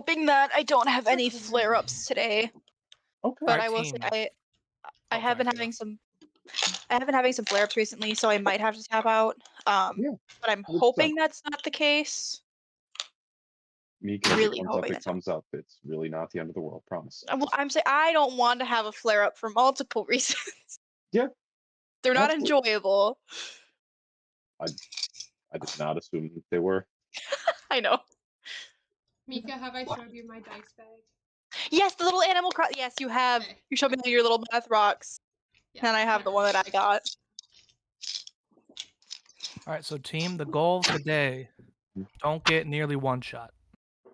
hoping that I don't have any flare-ups today. Okay. But Alright, I will say team. I Oh, have been sorry, having some flare-ups recently, so I might have to tap out. Yeah. But I'm 100%. hoping that's not the case. Mika, if it Really comes up, hoping it that's not. comes up. It's really not the end of the world, promise. Well, I'm saying I don't want to have a flare-up for multiple reasons. Yeah, They're not absolutely. enjoyable. I did not assume that they were. I know. Mika, have I showed you my dice bag? Yes, the little Animal Crossing. Yes, you have. Okay. You showed me your little math rocks, Yeah, and I have the one that I got. Alright, so team, the goal today, don't get nearly one shot. True.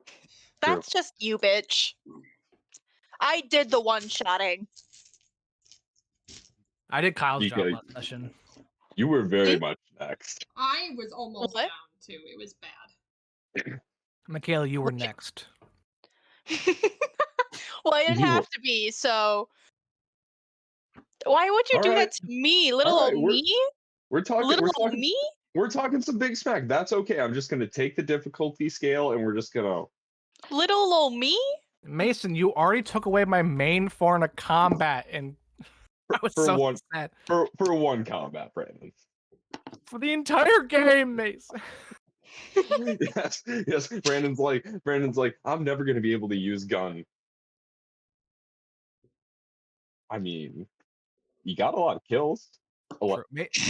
That's just you, bitch. I did the one-shotting. I did Kyle's You job gotta- last session. You were very Hmm? much next. I was almost What? down too. It was bad. Michaela, you were next. Well, I didn't You have were- to be, so why would you do Alright. that to me, little Alright, old me? We're talking. Little We're old talking. me? We're talking some big smack. That's okay. I'm just gonna take the difficulty scale, and we're just gonna. Little old me? Mason, you already took away my main form of combat, and I was for so one sad. for one combat, Brandon. For the entire game, Mason. yes. Brandon's like, I'm never gonna be able to use gun. I mean, you got a lot of kills. True.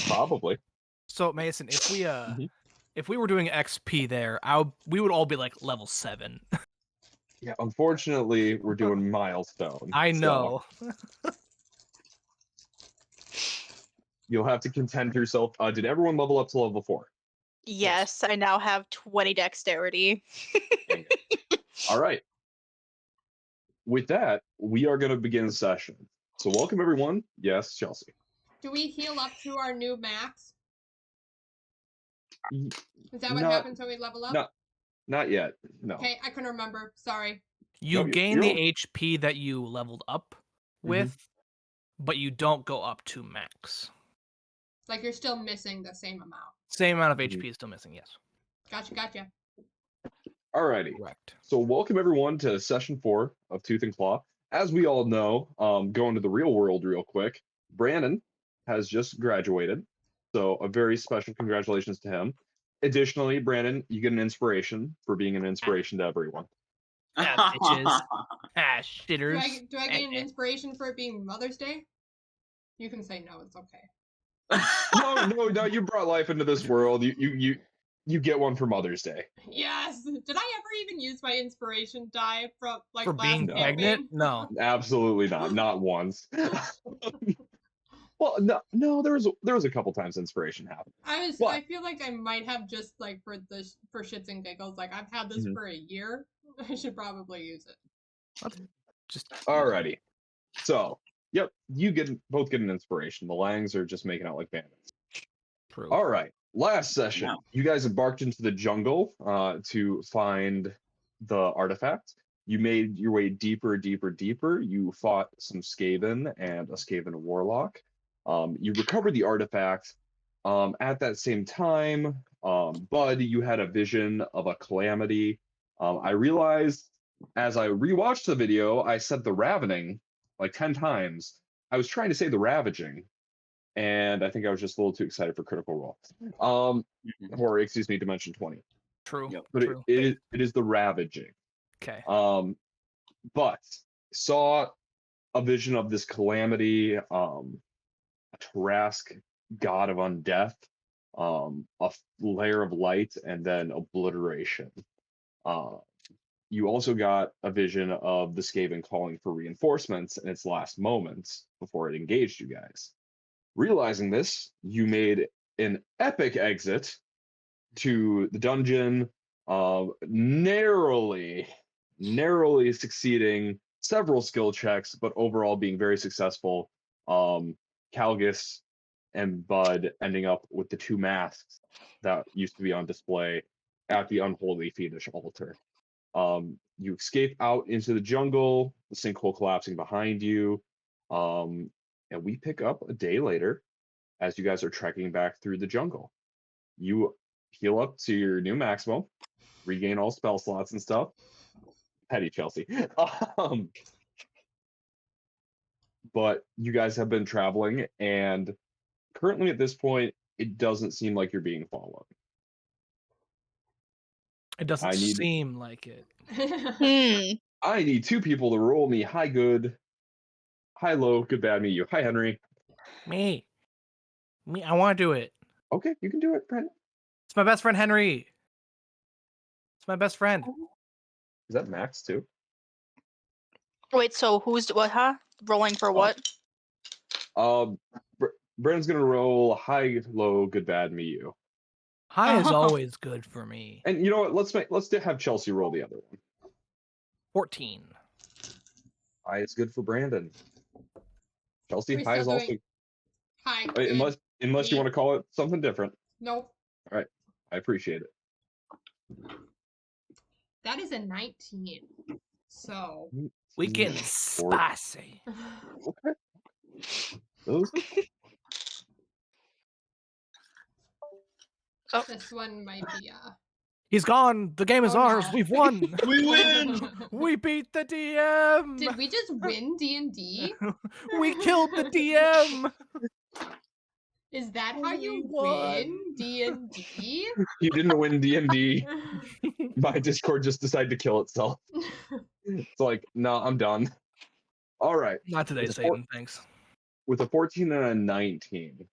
Probably. So Mason, Mhm. if we were doing XP there, we would all be like level 7. Yeah, unfortunately, we're doing milestone. I so know. you'll have to contend yourself. Did everyone level up to level 4? Yes, I now have 20 dexterity. All right. With that, we are going to begin session. So welcome everyone. Yes, Chelsea. Do we heal up to our new max? Y- Is that what Not- happens when we level up? Not yet. No. Okay, I couldn't remember. Sorry. You No, gain you're the okay. HP that you leveled up with, but you don't go up to max. Like you're still missing the same amount. Same amount of Mhm. HP is still missing, yes. Gotcha. Alrighty. Correct. So welcome everyone to session 4 of Tooth and Claw. As we all know, going to the real world real quick, Brandon has just graduated. So a very special congratulations to him. Additionally, Brandon, you get an inspiration for being an inspiration to everyone. Ah, bitches. Ah, Do shitters. I get an inspiration for it being Mother's Day? You can say no, it's okay. No, you brought life into this world. You get one for Mother's Day. Yes! Did I ever even use my inspiration die from like For last being campaign? pregnant? No. Absolutely not. Not once. Well, no, there was a couple times inspiration happened. But- I feel like I might have just like for shits and giggles, like I've had this Mhm. for a year. I should probably use it. Just Alrighty. So, yep, you both get an inspiration. The Langs are just making out like bandits. True. All right. Last session, Wow. you guys embarked into the jungle to find the artifact. You made your way deeper. You fought some Skaven and a Skaven warlock. You recovered the artifact. At that same time, Bud, you had a vision of a calamity. I realized as I rewatched the video, I said the ravening like 10 times. I was trying to say the ravaging, and I think I was just a little too excited for Critical Role. Or excuse me, Dimension 20. True. Yep. But True. it is the ravaging. Okay. But saw a vision of this calamity, a Tarask god of undeath, a layer of light, and then obliteration. You also got a vision of the Skaven calling for reinforcements in its last moments before it engaged you guys. Realizing this, you made an epic exit to the dungeon, narrowly succeeding several skill checks, but overall being very successful. Calgus and Bud ending up with the 2 masks that used to be on display at the Unholy Fiendish altar. You escape out into the jungle, the sinkhole collapsing behind you, and we pick up a day later as you guys are trekking back through the jungle. You heal up to your new maximum, regain all spell slots and stuff, petty Chelsea. Um, but you guys have been traveling, and currently at this point, it doesn't seem like you're being followed. It doesn't I need seem like it. Hmm. I need two people to roll me high good, high low, good bad me you. Hi Henry. Me. I want to do it. Okay, you can do it, Brent. It's my best friend Henry. It's my best friend. Is that Max too? Wait, so who's what? Huh? Rolling for what? Um, Brent's gonna roll high, low, good, bad me you. High is Oh. always good for me. And you know what? Let's have Chelsea roll the other one. 14. High is good for Brandon. Chelsea, We're high is still also doing- Hi. wait, good. unless you me. want to call it something different. Nope. I appreciate it. That is a 19. So. We getting Four- spicy. Okay. Those This one might be He's gone. The game is Oh, ours. no. We've won. We win! We beat the DM. Did we just win D&D? We killed the DM. Is that how you We won. win D&D? you didn't win D&D. My Discord just decided to kill itself. It's like, no, I'm done. All right. Not today, It's a Satan. Thanks. With a 14 and a 19,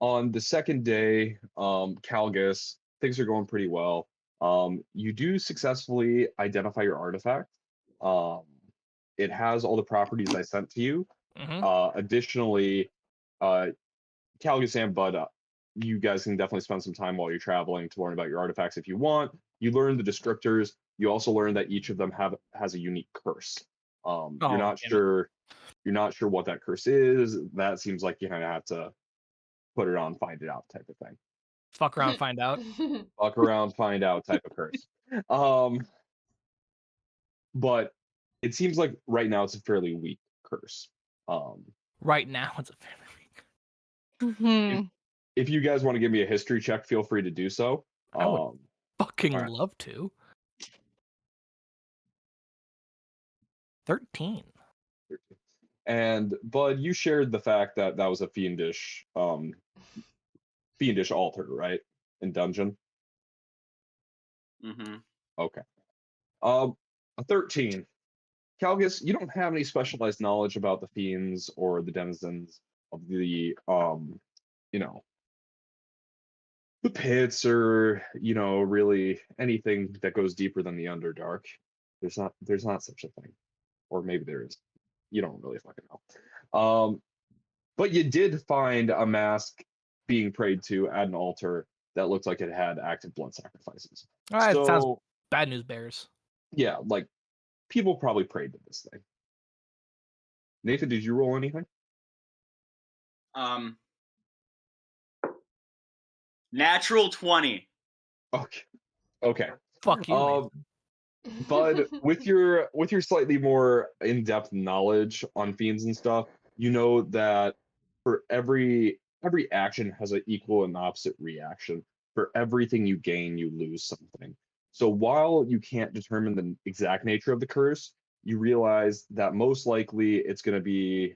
on the second day, Calgus, things are going pretty well. You do successfully identify your artifact. It has all the properties I sent to you. Additionally, Calgus and Bud, you guys can definitely spend some time while you're traveling to learn about your artifacts if you want. You learn the descriptors. You also learn that each of them has a unique curse. Oh, You're not damn it. sure. You're not sure what that curse is. That seems like you kind of have to put it on, find it out type of thing. Fuck around, find out. Fuck around, find out type of curse. But it seems like right now it's a fairly weak curse. Right now, it's a fairly weak. Hmm. If you guys want to give me a history check, feel free to do so. I would fucking Alright. love to. 13. And Bud, you shared the fact that that was a fiendish altar, right? In dungeon. Mm-hmm. Okay. A 13. Calgus, you don't have any specialized knowledge about the fiends or the denizens of the the pits, or really anything that goes deeper than the Underdark. There's not such a thing. Or maybe there is. You don't really fucking know. But you did find a mask being prayed to at an altar that looked like it had active blood sacrifices. All right, sounds So bad news bears. yeah, like people probably prayed to this thing. Nathan, did you roll anything? Natural 20. Okay. Fuck you. Um, Nathan. Bud, with your slightly more in-depth knowledge on fiends and stuff, you know that for every action has an equal and opposite reaction. For everything you gain, you lose something. So while you can't determine the exact nature of the curse, you realize that most likely it's going to be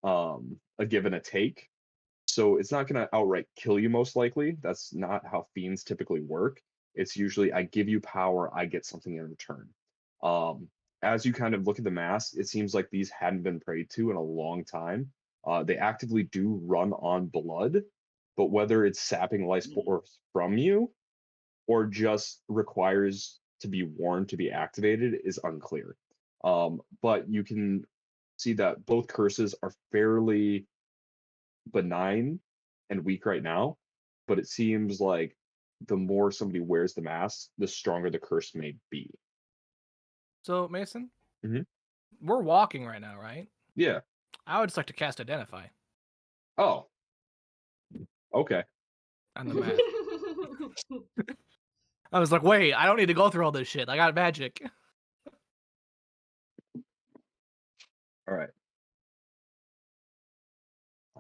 a give and a take. So it's not going to outright kill you, most likely. That's not how fiends typically work. It's usually I give you power, I get something in return. As you kind of look at the mask, it seems like these hadn't been prayed to in a long time. They actively do run on blood, but whether it's sapping life force from you or just requires to be worn to be activated is unclear. But you can see that both curses are fairly benign and weak right now, but it seems like the more somebody wears the mask, the stronger the curse may be. So, Mason, Mhm. we're walking right now, right? Yeah. I would just like to cast Identify Oh. Okay. on the map. I was like, wait, I don't need to go through all this shit. I got magic. All right.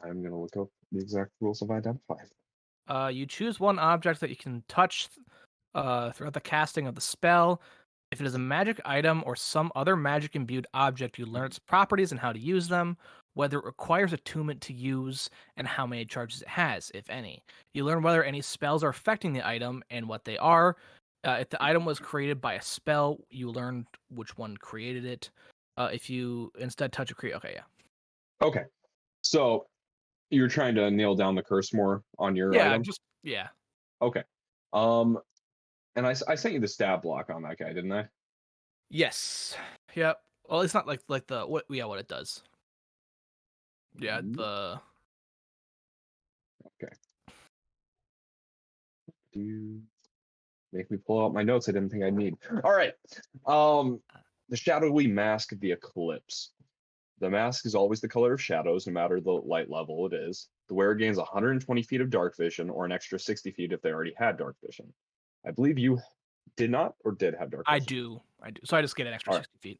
I'm gonna look up the exact rules of Identify. You choose one object that you can touch throughout the casting of the spell. If it is a magic item or some other magic imbued object, you learn its properties and how to use them, whether it requires attunement to use, and how many charges it has, if any. You learn whether any spells are affecting the item and what they are. If the item was created by a spell, you learn which one created it. If you instead touch a creature, okay, yeah. Okay. So you're trying to nail down the curse more on your item? Yeah. Okay. And I sent you the stab block on that guy, didn't I? Yes. Yep. Well, it's not like the what it does. Yeah, Mhm. the Do make me pull out my notes I didn't think I'd need. All right. The shadowy mask of the eclipse. The mask is always the color of shadows, no matter the light level it is. The wearer gains 120 feet of dark vision, or an extra 60 feet if they already had dark vision. I believe you did not or did have dark vision. I do. So I just get an extra Alright. 60 feet.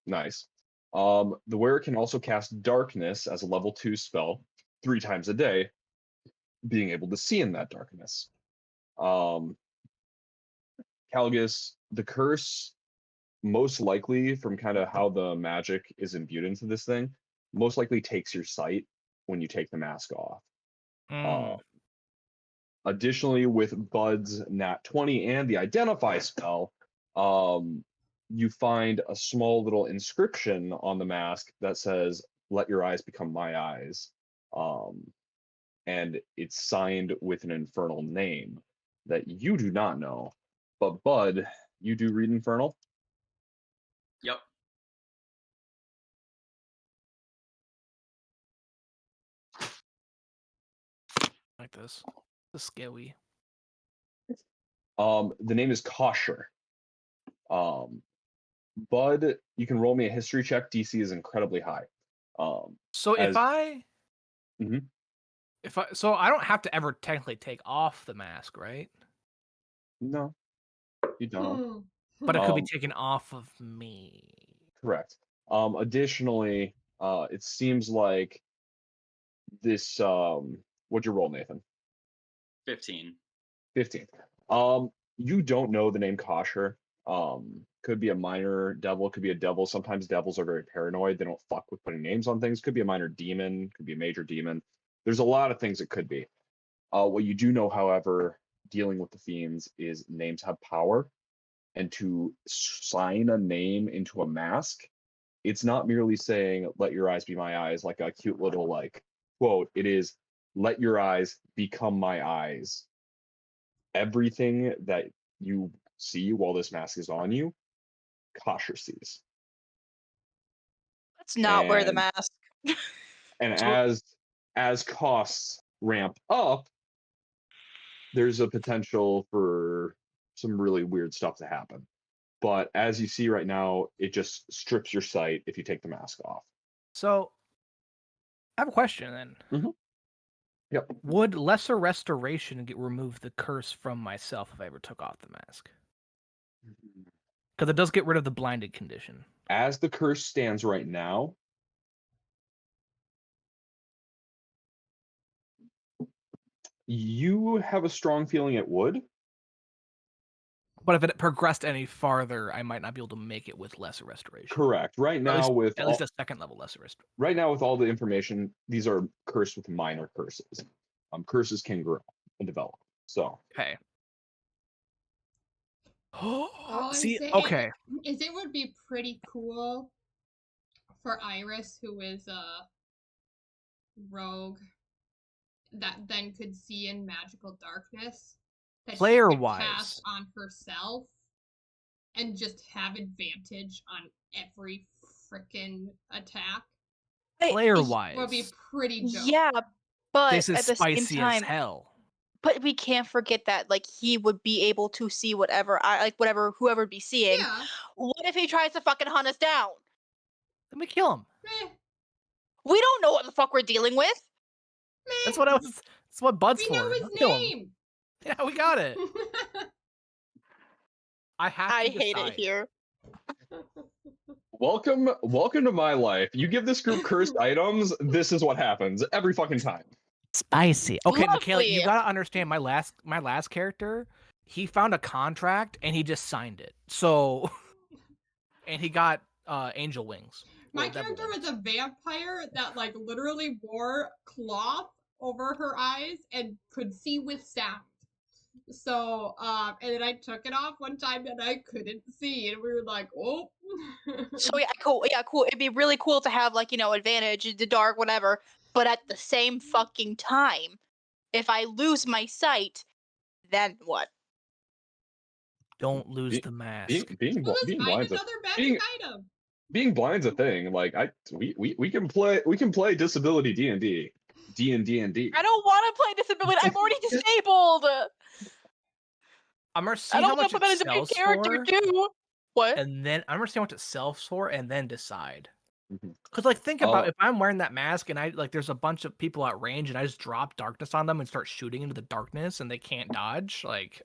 Nice. The wearer can also cast darkness as a level 2 spell 3 times a day, being able to see in that darkness. Calgus, the curse, most likely from kind of how the magic is imbued into this thing, most likely takes your sight when you take the mask off. Mm. Additionally, with Bud's Nat 20 and the Identify spell, you find a small little inscription on the mask that says, "Let your eyes become my eyes." And it's signed with an infernal name that you do not know. But Bud, you do read infernal? Yep. Like this. The scary. The name is Kosher. Bud, you can roll me a history check. DC is incredibly high. So as- if I don't have to ever technically take off the mask, right? No, you don't. But it could be Um, taken off of me. Correct. Additionally, it seems like this. What'd you roll, Nathan? 15. 15. You don't know the name Kosher. Could be a minor devil, could be a devil. Sometimes devils are very paranoid. They don't fuck with putting names on things. Could be a minor demon, could be a major demon. There's a lot of things it could be. What you do know, however, dealing with the fiends is names have power, and to sign a name into a mask, it's not merely saying "let your eyes be my eyes" like a cute little like quote. It is "let your eyes become my eyes." Everything that you see while this mask is on you, Kosher sees. Let's not wear the And- mask. And So- as costs ramp up, there's a potential for some really weird stuff to happen. But as you see right now, it just strips your sight if you take the mask off. So I have a question then. Mhm. Yep. Would lesser restoration remove the curse from myself if I ever took off the mask? Because it does get rid of the blinded condition. As the curse stands right now, you have a strong feeling it would. But if it progressed any farther, I might not be able to make it with lesser restoration. Correct. Right At now, least, with at least a second level lesser restoration. right now with all the information, these are cursed with minor curses. Curses can grow and develop. So Okay. I'm See, saying- okay. Is it would be pretty cool for Iris, who is a rogue, that then could see in magical darkness, that she could Player-wise. cast on herself and just have advantage on every freaking attack. Player-wise, Would be pretty dope. Yeah, but this at is the same spicy time, as hell. but we can't forget that like he would be able to see whatever whoever be seeing. Yeah. What if he tries to fucking hunt us down? Let me kill him. Meh, We don't know what the fuck we're dealing with. meh. That's what I was. That's what Bud's We for. know his Let's kill him. name. Yeah, we got it. I have to I hate decide. it here. welcome to my life. You give this group cursed items, this is what happens every fucking time. Spicy. Okay, Michaela, you Lovely. gotta understand my last character. he found a contract and he just signed it. So, and he got angel wings. My Well, devil character wings. was a vampire that like literally wore cloth over her eyes and could see with sound. So, and then I took it off one time and I couldn't see, and we were like, oh. So yeah, cool. Yeah, cool. It'd be really cool to have like, advantage in the dark, whatever. But at the same fucking time, if I lose my sight, then what? Don't lose Be- the mask. Being We'll just being find blind's a another being magic item. being blind's a thing. Like we can play disability D&D. D&D. I don't want to play disability. I'm already disabled. I'm gonna see I how don't want much to it put that into my sells character for, too. What? and then I'm gonna see how much it sells for, and then decide. Mhm. Because like, think about Oh. if I'm wearing that mask and I like, there's a bunch of people at range, and I just drop darkness on them and start shooting into the darkness, and they can't dodge. Like,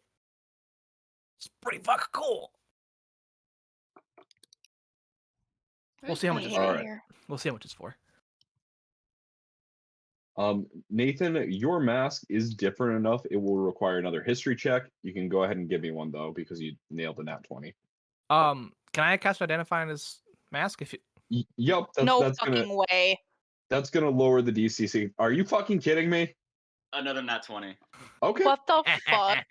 it's pretty fucking cool. We'll see how much I it's hate for. it Alright. here. We'll see how much it's for. Nathan, your mask is different enough. It will require another history check. You can go ahead and give me one though, because you nailed the nat 20. Can I cast Identify on his mask if you? Yep, No that's gonna fucking way. lower the DCC. Are you fucking kidding me? Another nat 20. Okay. What the fuck?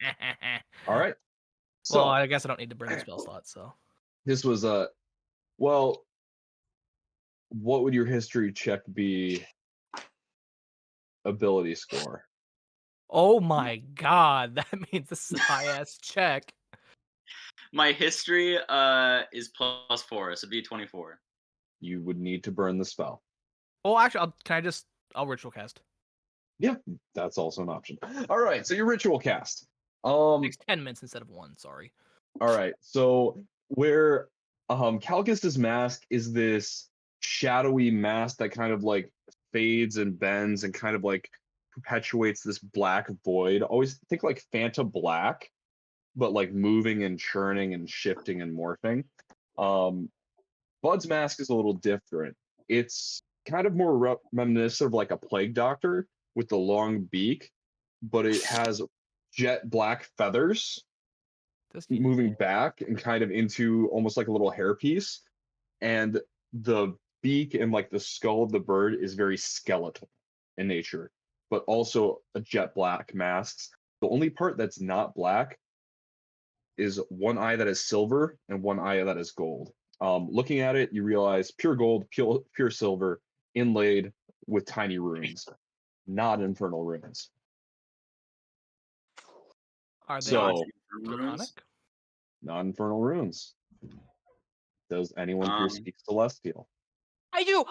All right. So Well, I guess I don't need to burn the spell slot, so. this was well, what would your history check be? Ability score. Oh my god, that means this is a high ass check. My history is +4, so it'd be 24. You would need to burn the spell. Oh, actually, I'll ritual cast. Yeah, that's also an option. All right, so your ritual cast. Takes 10 minutes instead of 1, sorry. All right, so where Calgus's mask is this shadowy mask that kind of like fades and bends and kind of like perpetuates this black void. Always think like Fanta Black, but like moving and churning and shifting and morphing. Bud's mask is a little different. It's kind of more reminiscent of like a plague doctor with the long beak, but it has jet black feathers moving back and kind of into almost like a little hairpiece. And the beak and like the skull of the bird is very skeletal in nature, but also a jet black mask. The only part that's not black is one eye that is silver and one eye that is gold. Looking at it, you realize pure gold, pure silver, inlaid with tiny runes, not infernal runes. Are they So, draconic? non-infernal runes. Does anyone here speak Celestial? I do.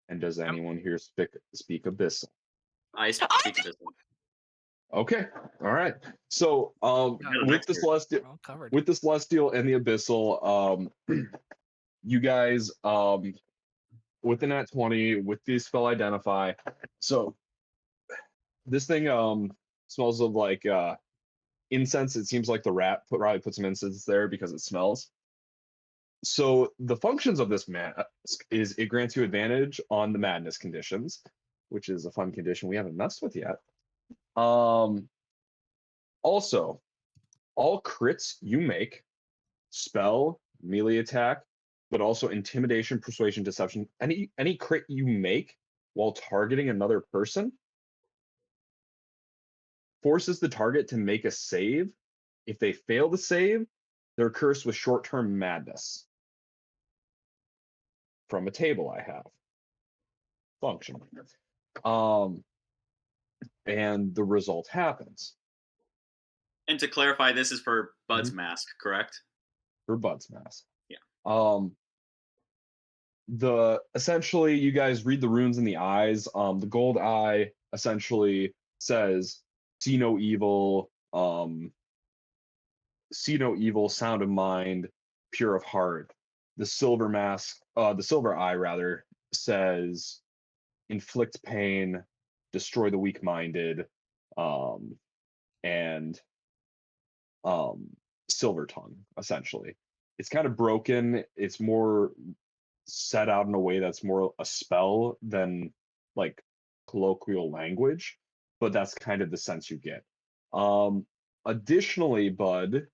And does anyone here speak Abyssal? I speak Abyssal. Okay, all right. So, with the Celestial, We're all covered. with the Celestial and the Abyssal, you guys, with the nat 20, with the spell Identify, so this thing smells of like incense. It seems like the rat probably put some incense there because it smells. So the functions of this mask is it grants you advantage on the madness conditions, which is a fun condition we haven't messed with yet. Also, all crits you make, spell, melee attack, but also intimidation, persuasion, deception, any crit you make while targeting another person forces the target to make a save. If they fail to save, they're cursed with short-term madness. From a table I have. Function. And the result happens. And to clarify, this is for Bud's mask, correct? For Bud's mask. Yeah. Essentially you guys read the runes in the eyes. The gold eye essentially says see no evil, sound of mind, pure of heart. The silver eye rather says inflict pain, destroy the weak-minded, and silver tongue, essentially. It's kind of broken. It's more set out in a way that's more a spell than like colloquial language, but that's kind of the sense you get. Additionally, Bud,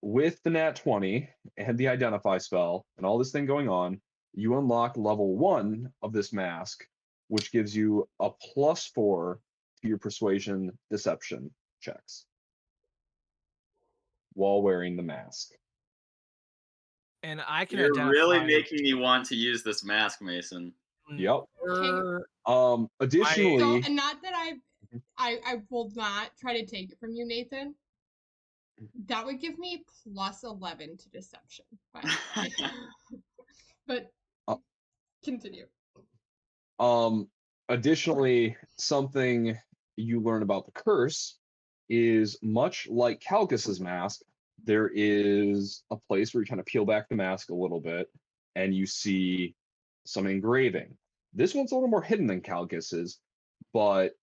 with the Nat 20 and the Identify spell and all this thing going on, you unlock level 1 of this mask, which gives you a +4 to your Persuasion Deception checks while wearing the mask. And I can You're identify. really making me want to use this mask, Mason. Yep. Or- Additionally, So, and not that I will not try to take it from you, Nathan. That would give me +11 to deception. But Uh, continue. Additionally, something you learn about the curse is much like Calcus's mask, there is a place where you kind of peel back the mask a little bit and you see some engraving. This one's a little more hidden than Calcus's, but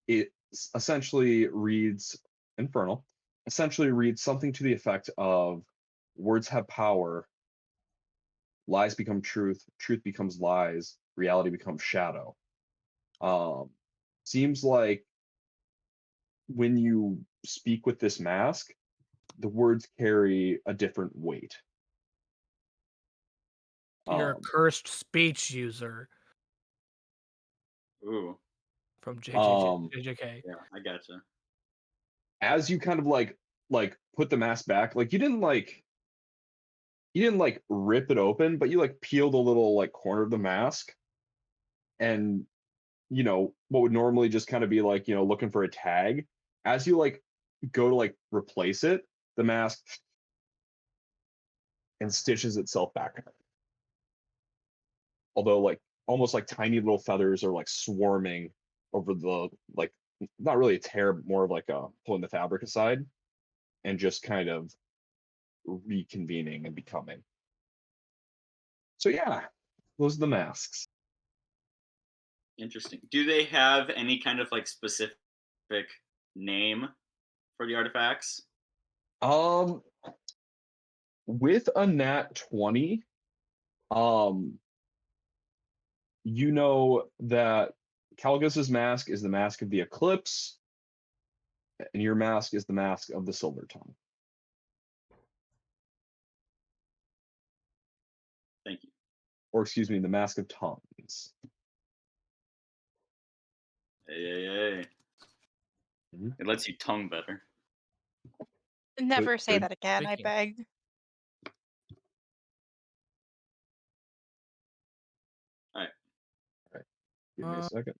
it essentially reads Infernal, essentially reads something to the effect of words have power, lies become truth, truth becomes lies, reality becomes shadow. Seems like when you speak with this mask, the words carry a different weight. You're a cursed speech user Ooh, from Um, JJK. yeah, I gotcha. as you kind of like put the mask back, like you didn't like rip it open, but you like peeled a little like corner of the mask, and you know what would normally just kind of be like, you know, looking for a tag, as you like go to like replace it, the mask and stitches itself back. Although like almost like tiny little feathers are like swarming over the like, not really a tear, but more of like a pulling the fabric aside and just kind of reconvening and becoming. So yeah, those are the masks. Interesting. Do they have any kind of like specific name for the artifacts? With a nat 20, you know that Calgus's mask is the mask of the eclipse, and your mask is the mask of the silver tongue. Thank you. Or excuse me, the mask of tongues. Hey. Mhm. It lets you tongue better. Never say good that again, I thinking. beg. Give me a second.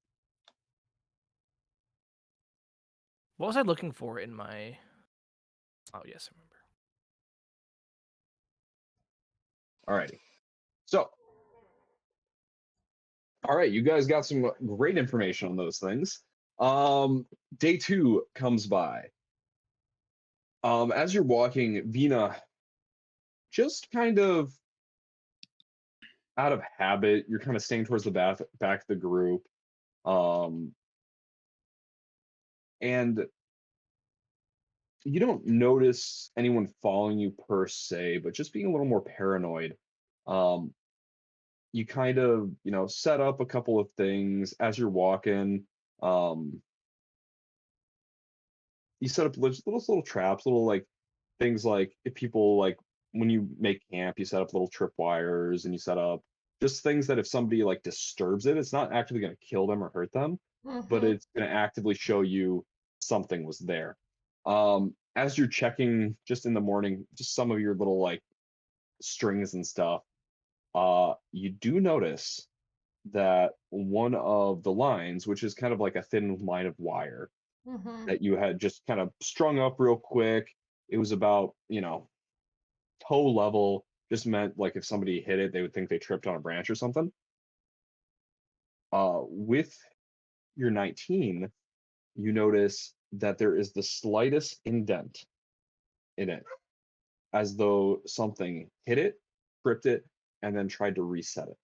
What was I looking for in my? Oh yes, I remember. Alrighty. So, all right, you guys got some great information on those things. Day 2 comes by. As you're walking, Vina, just kind of out of habit, you're kind of staying towards the back of the group. And you don't notice anyone following you per se, but just being a little more paranoid. You kind of, you know, set up a couple of things as you're walking. You set up little traps, little like things like if people like when you make camp, you set up little tripwires and you set up just things that if somebody like disturbs it, it's not actually going to kill them or hurt them, but it's going to actively show you something was there. As you're checking just in the morning, just some of your little like strings and stuff, you do notice that one of the lines, which is kind of like a thin line of wire that you had just kind of strung up real quick, it was about, you know, toe level, just meant like if somebody hit it, they would think they tripped on a branch or something. With your 19, you notice that there is the slightest indent in it, as though something hit it, tripped it, and then tried to reset it.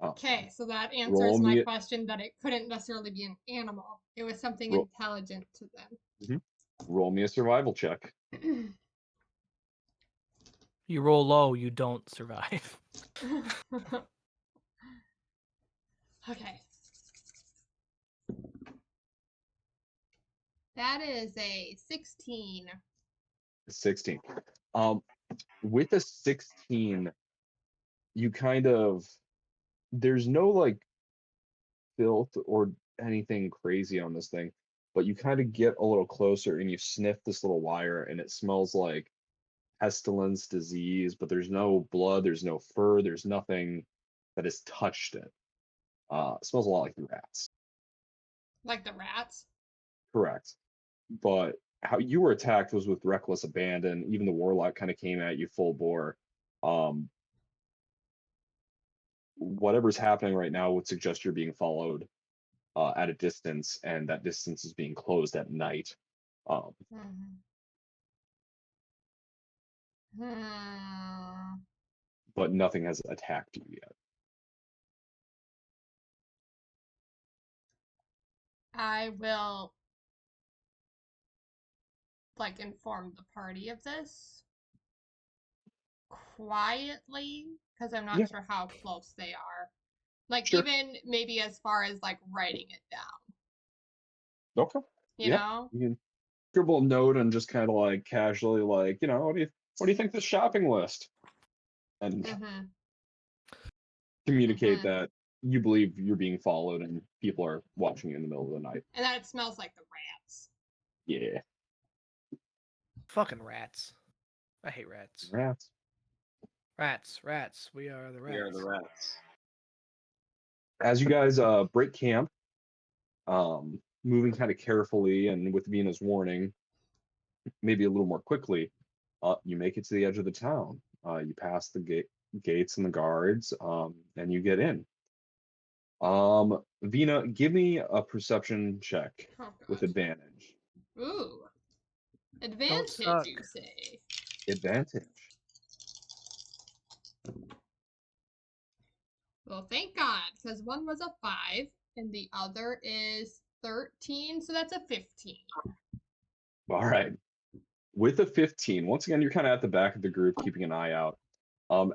Okay, so that Roll answers my me- question that it couldn't necessarily be an animal. It was something Roll- intelligent to them. Roll me a survival check. You roll low, you don't survive. Okay. That is a 16. 16. With a 16, you kind of there's no like filth or anything crazy on this thing, but you kind of get a little closer and you sniff this little wire and it smells like pestilence, disease, but there's no blood, there's no fur, there's nothing that has touched it. It smells a lot like the rats. Like the rats? Correct. But how you were attacked was with reckless abandon. Even the warlock kind of came at you full bore. Whatever's happening right now would suggest you're being followed at a distance, and that distance is being closed at night. Mhm. Hmm. But nothing has attacked you yet. I will like inform the party of this quietly because I'm not Yeah. sure how close they are. Like Sure. even maybe as far as like writing it down, Okay. you Yeah. know? You can scribble a note and just kind of like casually, like, what do you think this shopping list? And Mm-hmm. communicate Mhm. that you believe you're being followed and people are watching you in the middle of the night. And that it smells like the rats. Yeah. Fucking rats. I hate rats. Rats. Rats. We are the rats. We are the rats. As you guys break camp, moving kind of carefully and with Vina's warning, maybe a little more quickly, you make it to the edge of the town. You pass the gates and the guards, and you get in. Vina, give me a perception check Oh with god. advantage. Ooh. Advantage, suck. you say? Advantage. Well, thank God, because one was a 5 and the other is 13, so that's a 15. All right. With a 15, once again, you're kind of at the back of the group, keeping an eye out.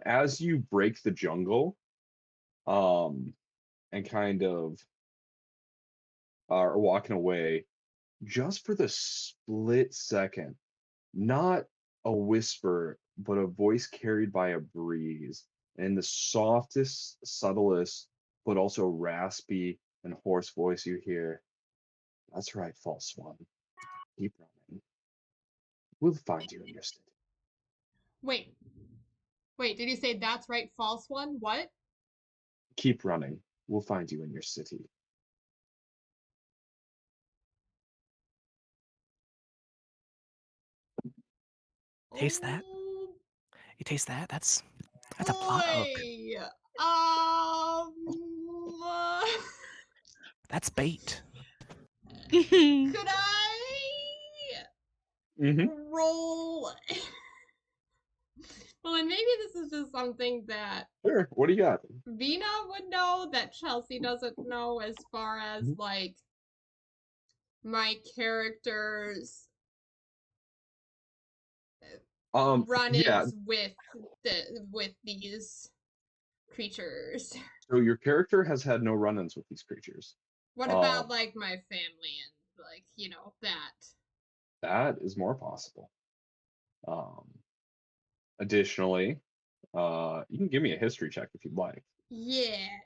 As you break the jungle, and kind of are walking away, just for the split second, not a whisper, but a voice carried by a breeze, and the softest, subtlest, but also raspy and hoarse voice you hear. That's right, false one. Keep running. We'll find you in your city. Wait. Wait, did you say that's right, false one? What? Keep running. We'll find you in your city. Taste that? Oh, You taste that? That's a plot hook. boy. That's bait. Could I Mm-hmm. roll? Well, and maybe this is just something that Sure. What do you got? Vina would know that Chelsea doesn't know as far as Mhm. like my character's Yeah. run-ins with these creatures. So your character has had no run-ins with these creatures. What about like my family and like, you know, that? That is more possible. Additionally, you can give me a history check if you'd like. Yeah.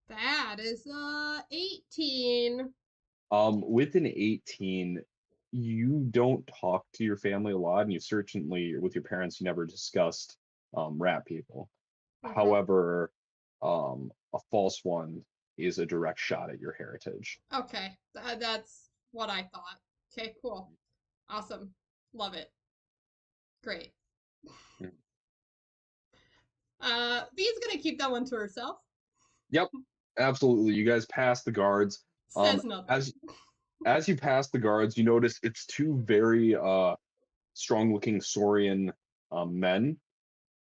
That is 18. With an 18, you don't talk to your family a lot, and you certainly, with your parents, you never discussed rat people. Mhm. However, a false one is a direct shot at your heritage. Okay, that's what I thought. Okay, cool. Awesome. Love it. Great. Mm. Bee's gonna keep that one to herself. Yep, absolutely. You guys pass the guards. Says nothing. As you pass the guards, you notice it's two very strong-looking Saurian men.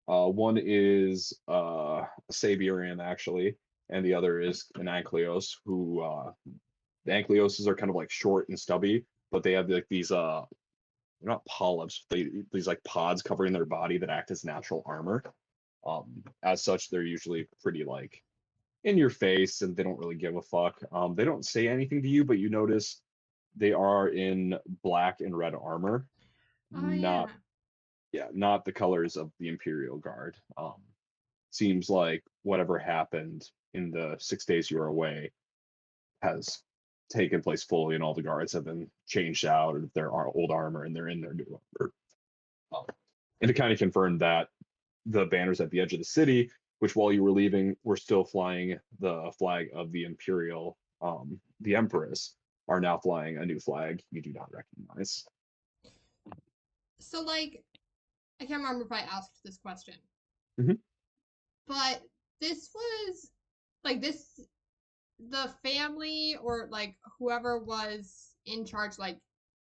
One is a Sabirian, actually, and the other is an Ankleos, who the Ankleoses are kind of like short and stubby, but they have like these they're not polyps, these like pods covering their body that act as natural armor. As such, they're usually pretty like in your face, and they don't really give a fuck. They don't say anything to you, but you notice they are in black and red armor, Oh not yeah. not the colors of the Imperial Guard. Seems like whatever happened in the 6 days you were away has taken place fully, and all the guards have been changed out of their old armor and they're in their new armor. And to kind of confirm that, the banners at the edge of the city, which while you were leaving were still flying the flag of the Imperial, the Empress, are now flying a new flag you do not recognize. So like, I can't remember if I asked this question, Mhm. but this was like this the family or like whoever was in charge like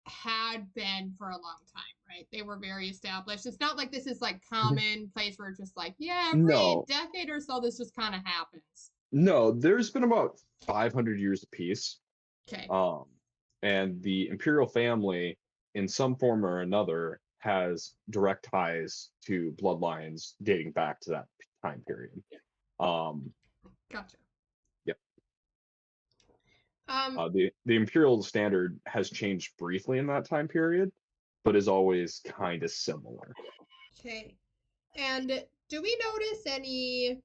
had been for a long time, right? They were very established. It's not like this is like common place where it's just like, yeah, every No, decade or so this just kind of happens. no, there's been about 500 years of peace. Okay. And the imperial family, in some form or another, has direct ties to bloodlines dating back to that time period. Gotcha. Yep. Um, The imperial standard has changed briefly in that time period, but is always kind of similar. okay. And do we notice any,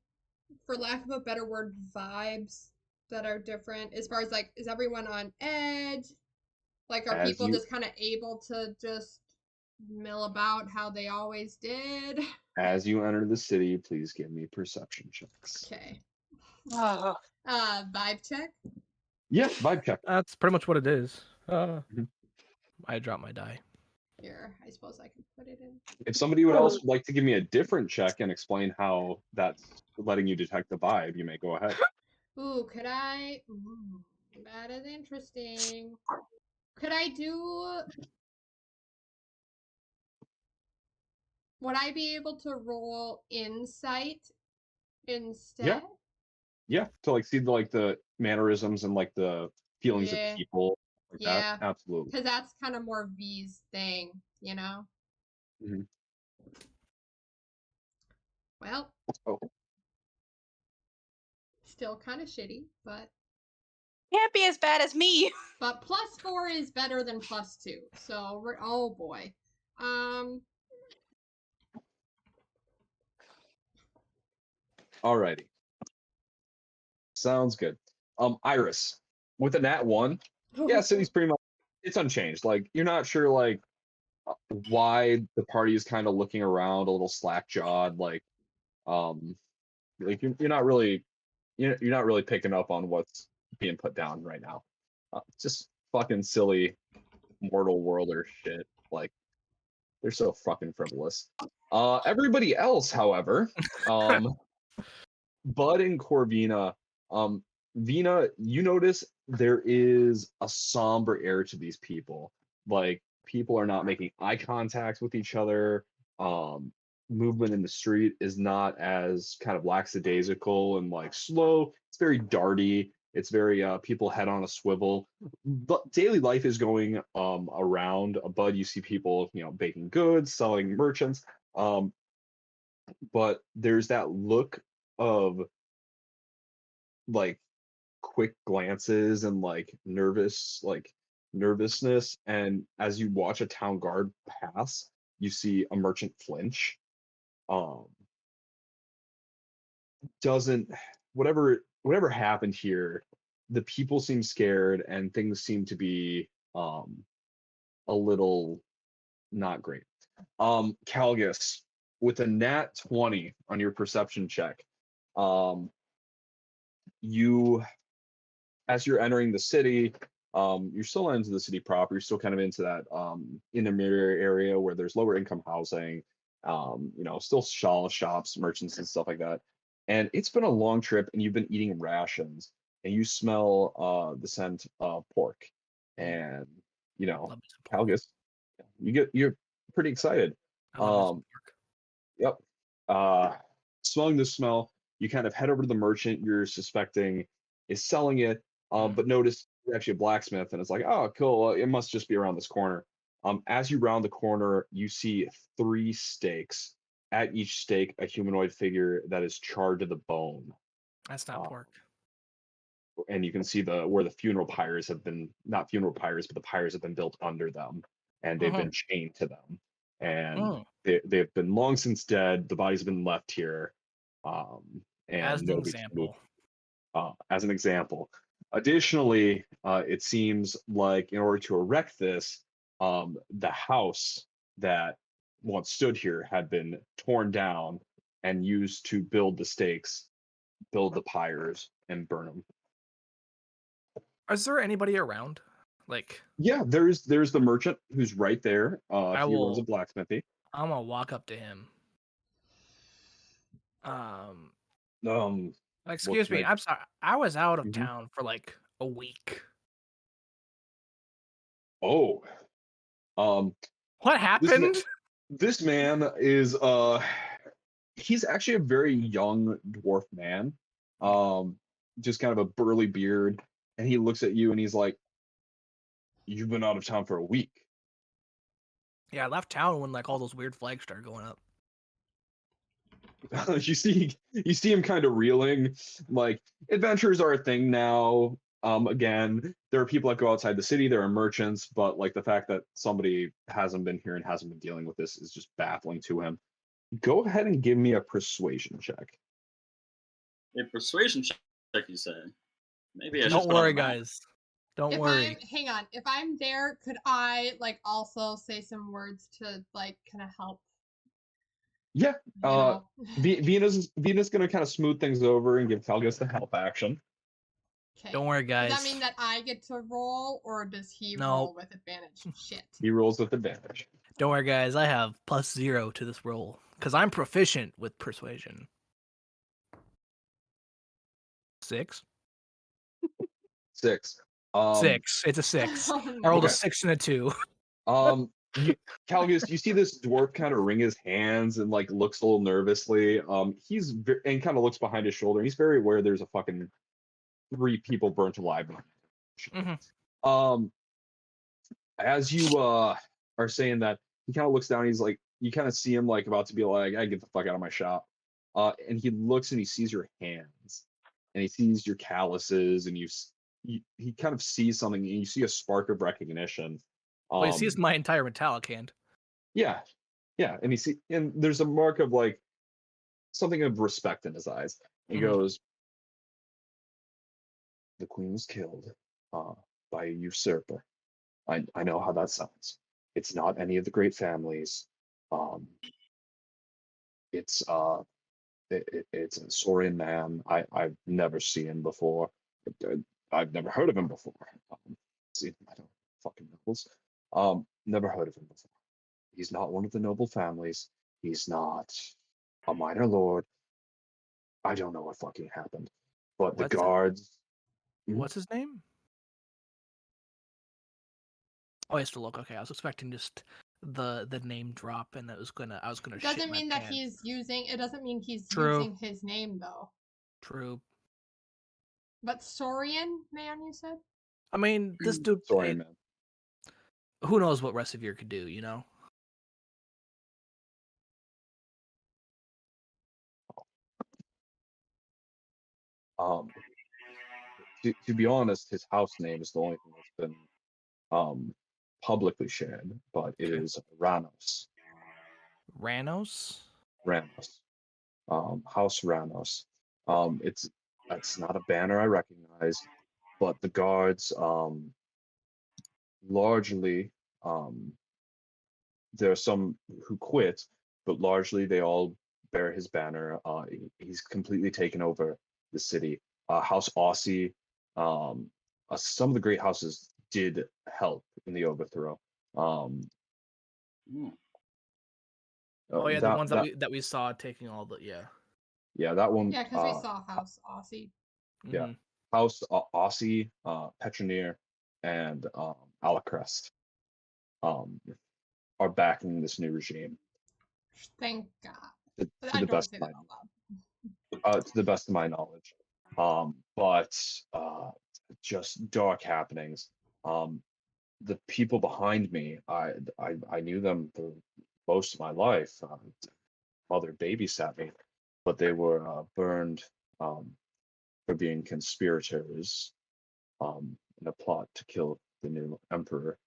for lack of a better word, vibes that are different as far as like, is everyone on edge? Like, are As people you just kind of able to just mill about how they always did? as you enter the city, please give me perception checks. Okay. Oh, Vibe check. Yeah, vibe check. That's pretty much what it is. Mhm. I dropped my die. Here, I suppose I can put it in. If somebody else would like to give me a different check and explain how that's letting you detect the vibe, you may go ahead. Ooh, could I? Ooh, that is interesting. Could I do? Would I be able to roll insight Yeah, instead? yeah. To like see the mannerisms and like the feelings of Yeah, people like that. yeah. Absolutely. Because that's kind of more V's thing, you know? Mhm. Well, Oh, still kind of shitty, but can't be as bad as me. +4 is better than +2. So we're oh boy. Um, alrighty. Sounds good. Iris, with a nat 1, yeah, city's pretty much it's unchanged. Like you're not sure like why the party is kind of looking around a little slack jawed, um you're not really you're not really picking up on what's being put down right now. Just fucking silly mortal worlder shit. Like they're so fucking frivolous. Everybody else, however, Bud and Corvina, um, Vina, you notice there is a somber air to these people. Like people are not making eye contact with each other. Um, Movement in the street is not as kind of lackadaisical and like slow. It's very darty. It's very people head on a swivel. But daily life is going around. Bud, you see people, baking goods, selling merchants. Um, but there's that look of like quick glances and nervousness, and as you watch a town guard pass you see a merchant flinch. um doesn't whatever happened here, the people seem scared and things seem to be a little not great. Calgus, with a nat 20 on your perception check, um you as you're entering the city, you're still into the city proper. You're still kind of into that intermediary area where there's lower income housing, still shops, merchants, and stuff like that. And it's been a long trip, and you've been eating rations, and you smell the scent of pork, and Love me some pork. Calgus, you're pretty excited. I love me some Um, pork. Yep. Smelling the smell, you kind of head over to the merchant you're suspecting is selling it, but notice it's actually a blacksmith, and it's like, oh, cool. It must just be around this corner. As you round the corner, you see 3 stakes. At each stake, a humanoid figure that is charred to the bone. That's not Uh, pork. and you can see where the funeral pyres have been, not funeral pyres, but the pyres have been built under them, and they've Mhm. been chained to them, and Mm. they've been long since dead. The bodies have been left here, As and an nobody can move. example. As an example. Additionally, it seems like in order to erect this, the house that once stood here had been torn down and used to build the stakes, build the pyres, and burn them. Is there anybody around? Like, Yeah, there's the merchant who's right there. I He runs a will. blacksmithy. I'm gonna walk up to him. Um, What excuse can me. I? I'm sorry. I was out of Mhm. town for like a week. Oh, um, What this man, happened? this man is he's actually a very young dwarf man. Just kind of a burly beard, and he looks at you and he's like, "You've been out of town for a week." Yeah, I left town when like all those weird flags started going up. You see him kind of reeling. Like, adventures are a thing now. Again, there are people that go outside the city, there are merchants, but like the fact that somebody hasn't been here and hasn't been dealing with this is just baffling to him. Go ahead and give me a persuasion check. A persuasion check, you say? Maybe I should Don't put on worry, the map. guys. Don't If worry. hang on, if I'm there, could I like also say some words to like kind of help? Yeah, You know? Venus gonna kind of smooth things over and give Calgus the help action. Okay. Don't worry, Does guys. that mean that I get to roll, or does he No. roll with advantage? Shit. He rolls with advantage. Don't worry, guys. I have +0 to this roll because I'm proficient with persuasion. 6. 6. 6. It's a 6. Oh, I rolled no. a 6 and a 2. Calgus, you see this dwarf kind of wring his hands and like looks a little nervously. And kind of looks behind his shoulder. He's very aware there's a fucking 3 people burnt alive. Mhm. As you are saying that, he kind of looks down. He's like, you kind of see him like about to be like, I get the fuck out of my shop. And he looks and he sees your hands, and he sees your calluses, and he kind of sees something, and you see a spark of recognition. Well, he sees my entire metallic hand. Yeah, and there's a mark of like something of respect in his eyes. He Mhm. goes, "The queen was killed by a usurper. I know how that sounds. It's not any of the great families. Um, it's it's a Saurian man. I've never seen him before. I've never heard of him before. See, I don't fucking nobles. Never heard of him before. He's not one of the noble families. He's not a minor lord. I don't know what fucking happened. But the What's it- guards. What's his name? Oh, he has to look. Okay, I was expecting just the name drop, and I was gonna shit Doesn't my mean that pants. he's using. It doesn't mean he's True. using his name though. True. But Saurian man, you said? I mean, this dude. Saurian man. Who knows what Resevere could do? You know. To be honest, his house name is the only thing that's been publicly shared, but it Okay. is Ranos. Ranos. Ranos. House Ranos. It's not a banner I recognize, but the guards largely there are some who quit, but largely they all bear his banner. He's completely taken over the city. House Aussie, some of the great houses did help in the overthrow. Hmm. Oh yeah, the that ones that that we saw taking all the yeah, that one. Yeah, because we saw House Aussie. Yeah. Mhm. House Aussie, Petroneer, and Alacrest are backing this new regime. Thank God. To, But to I the don't best say of my that out loud. to the best of my knowledge. But just dark happenings. The people behind me, I knew them for most of my life. Mother babysat me, but they were burned for being conspirators in a plot to kill the new emperor.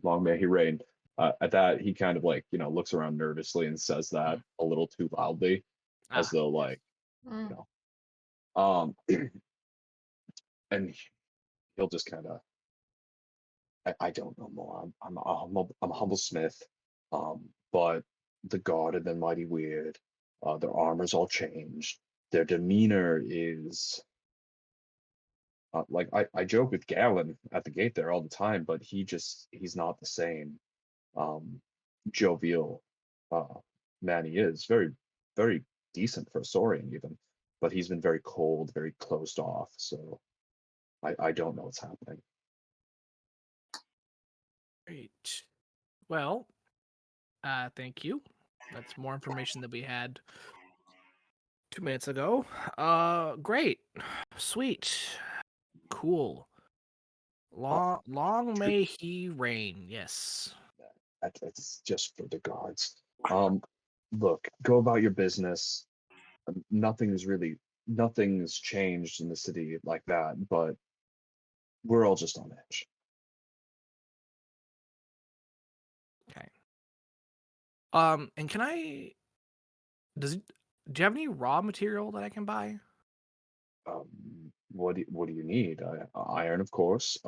Long may he reign. At that, he kind of like, looks around nervously and says that a little too loudly, as though like, Mm. um, and he'll just kind of, I don't know more. I'm a humble smith, but the guard have been mighty weird. Their armor's all changed. Their demeanor is like I joke with Galen at the gate there all the time, but he's not the same jovial man he is. Very, very decent for a Saurian even, but he's been very cold, very closed off. So I don't know what's happening. Great. Well, thank you. That's more information than we had 2 minutes ago. Great. Sweet. Cool. Long may he reign. Yes. That's just for the guards. Look, go about your business. Nothing's changed in the city like that, but we're all just on edge. Okay. And can I? Do you have any raw material that I can buy? What do you need? Iron, of course.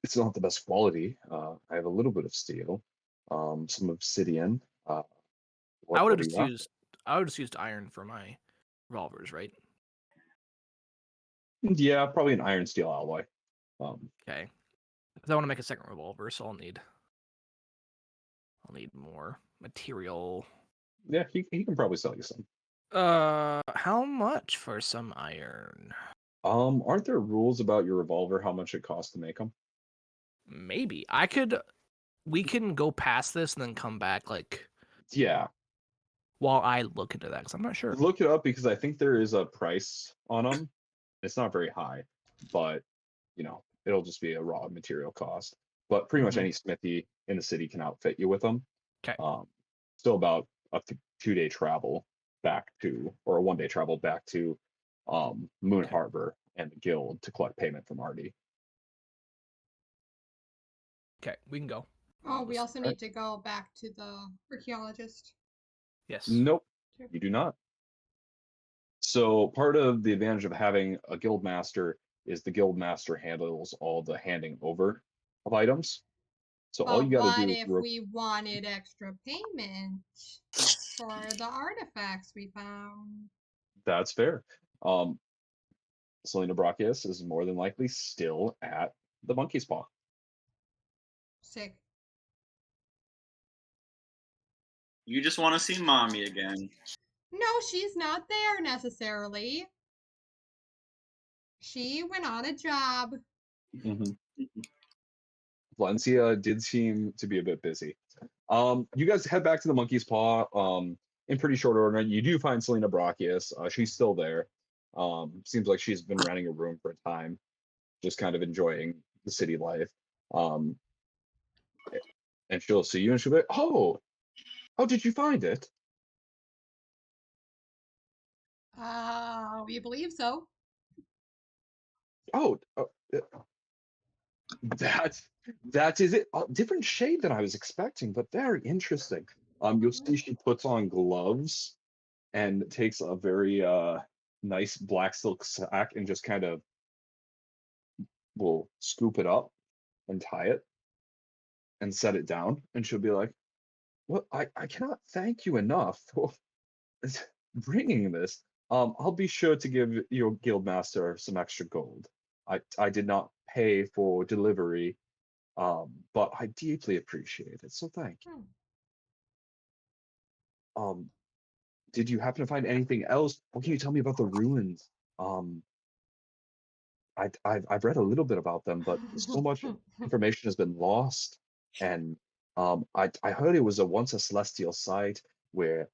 It's not the best quality. I have a little bit of steel, some obsidian. I would What have do just you have? used. I would have just used iron for my revolvers, right? Yeah, probably an iron steel alloy. Okay. Because I want to make a second revolver, so I'll need more material. Yeah, he can probably sell you some. How much for some iron? Aren't there rules about your revolver, how much it costs to make them? Maybe we can go past this and then come back like Yeah, while I look into that because I'm not sure. look it up because I think there is a price on them. It's not very high, but it'll just be a raw material cost. But pretty much Mhm. any smithy in the city can outfit you with them. Okay. Still about a 2-day travel back to, or a 1-day travel back to Moon Okay. Harbor and the guild to collect payment from Artie. Okay, we can go. Oh, we also Right. need to go back to the archaeologist. Yes. Nope, Sure. you do not. So part of the advantage of having a guild master is the guild master handles all the handing over of items. So all But you got to what do is if we wanted extra payment for the artifacts we found? that's fair. Selena Brachius is more than likely still at the Monkey's Paw. Sick. You just want to see mommy again. No, she's not there necessarily. She went on a job. Valencia did seem to be a bit busy. You guys head back to the Monkey's Paw. In pretty short order, you do find Selena Brachius. She's still there. Seems like she's been renting a room for a time, just kind of enjoying the city life. And she'll see you and she'll be like, "Oh, how did you find it?" We believe so. Oh, that is it. Different shade than I was expecting, but very interesting. You'll see she puts on gloves and takes a very nice black silk sack and just kind of will scoop it up and tie it and set it down. And she'll be like, "Well, I cannot thank you enough for bringing this. I'll be sure to give your guildmaster some extra gold. I did not pay for delivery, but I deeply appreciate it. So thank you. Did you happen to find anything else? What can you tell me about the ruins? I've read a little bit about them, but so much information has been lost. And I heard it was once a celestial site where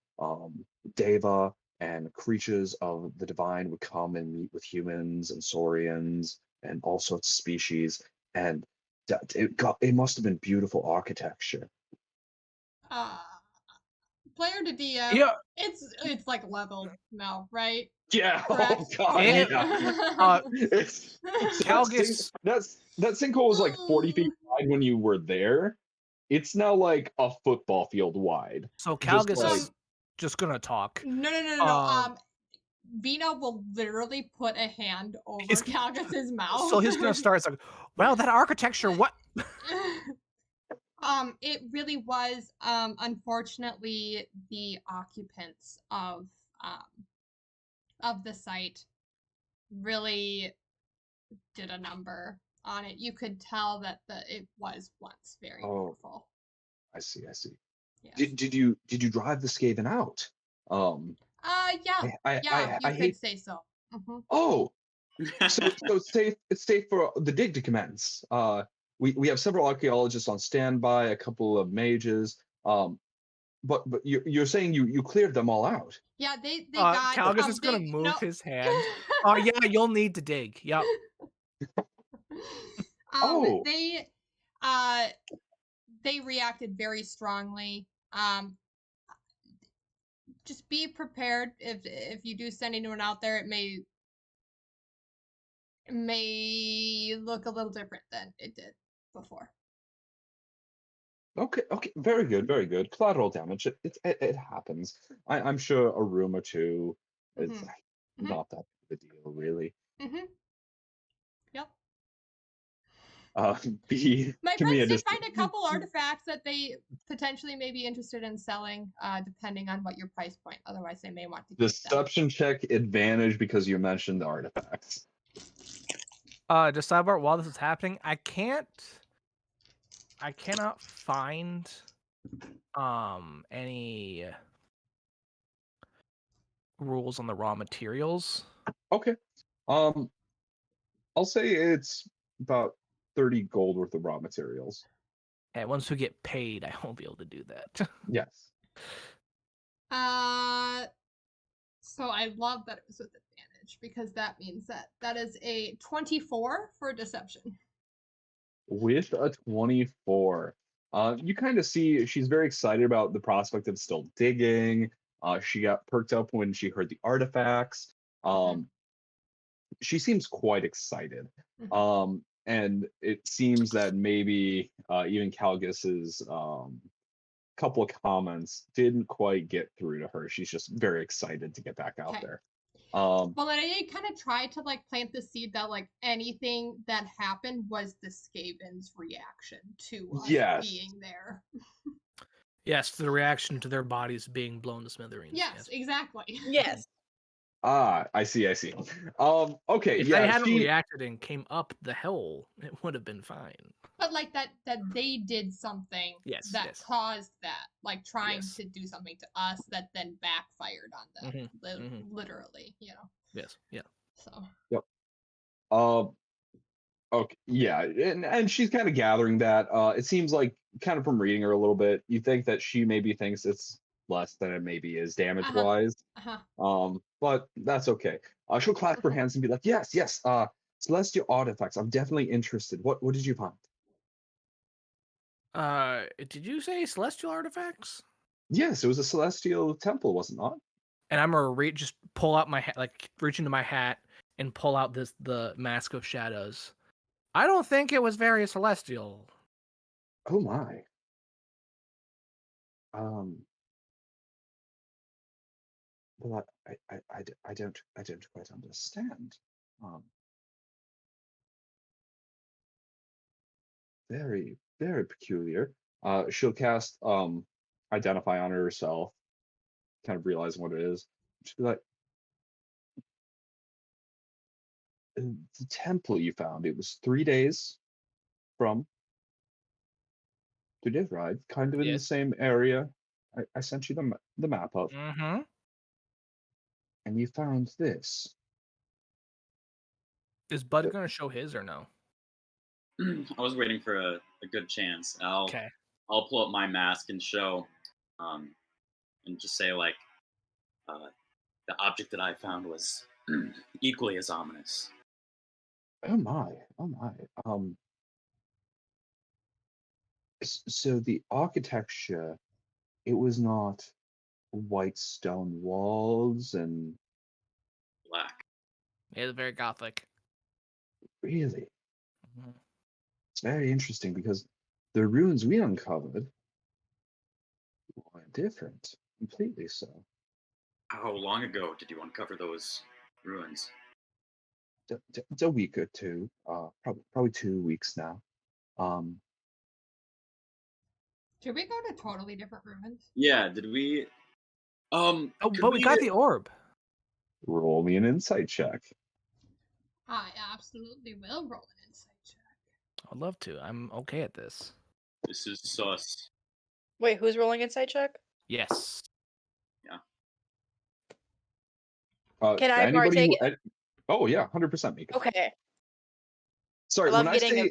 Deva and creatures of the divine would come and meet with humans and saurians and all sorts of species. And it must have been beautiful architecture. Uh, player to DM, Yeah. it's like leveled now, right? Yeah. Oh Correct. god. And, Yeah. It's so Calgus. that sinkhole was like 40 feet wide when you were there. It's now like a football field wide. So Just Calgus like is just gonna talk. No. Um, Vina will literally put a hand over He's- Calgus's mouth. So he's gonna start. It's like, well, that architecture. What? It really was. Unfortunately, the occupants of the site really did a number on it. You could tell that it was once very beautiful. I see. Yes. Did you drive the Skaven out? Yeah. I You could hate. say so. Mhm. Oh, so it's safe for the dig to commence. We have several archaeologists on standby, a couple of mages. But you're saying you cleared them all out. Yeah, they got Calgus is gonna move his hand. Oh yeah, you'll need to dig. Yep. Oh. They reacted very strongly. Just be prepared if you do send anyone out there, it may look a little different than it did before. Okay, very good. Collateral damage. It happens. I'm sure a room or two is Mhm. not that big a deal, really. Yep. B, My give me friends a did find a couple artifacts that they potentially may be interested in selling, depending on what your price point. Otherwise, they may want to keep them. deception check advantage because you mentioned the artifacts. Just sidebar. While this is happening, I cannot find any rules on the raw materials. Okay. I'll say it's about 30 gold worth of raw materials. And once we get paid, I won't be able to do that. Yes. So I love that it was with advantage because that means that is a 24 for deception. With a 24. You kind of see she's very excited about the prospect of still digging. She got perked up when she heard the artifacts. She seems quite excited. And it seems that maybe even Calgus's couple of comments didn't quite get through to her. She's just very excited to get back out there. Well, and I kind of tried to like plant the seed that like anything that happened was the Skaven's reaction to us being there. Yes, the reaction to their bodies being blown to smithereens. Yes, exactly. Yes. I see. Okay, If they hadn't reacted and came up the hole, it would have been fine. But like that they did something that caused that, like trying to do something to us that then backfired on them. Literally, you know. Yes, yeah. So. Yep. Okay, yeah, and she's kind of gathering that. It seems like, kind of from reading her a little bit, you think that she maybe thinks it's less than it maybe is damage-wise. But that's okay. She'll clap her hands and be like, yes, celestial artifacts. I'm definitely interested. What did you find? Did you say celestial artifacts? Yes, it was a celestial temple, was it not? And I'm gonna just pull out my hat, like reach into my hat and pull out the Mask of Shadows. I don't think it was very celestial. Oh my. Well, I don't quite understand. Very, very peculiar. She'll cast identify on herself, kind of realizing what it is. She'll be like, the temple you found, it was 3 days from 2 days ride, kind of in the same area. I sent you the map of. And you found this. Is Bud gonna show his or no? I was waiting for a good chance. I'll pull up my mask and show, and just say like, the object that I found was equally as ominous. Oh my. So the architecture, it was not white stone walls and Black. It is very gothic. really, Mhm. it's very interesting because the ruins we uncovered were different, completely so. How long ago did you uncover those ruins? It's a week or two, probably 2 weeks now. Should we go to totally different ruins? Yeah, did we? Oh, could but we got the orb. Roll me an insight check. I absolutely will roll an insight check. I'd love to. I'm okay at this. This is sus. Wait, who's rolling inside check? Yes. Can I Anybody partake? who? Oh yeah, 100% make it. Okay. Sorry, I love getting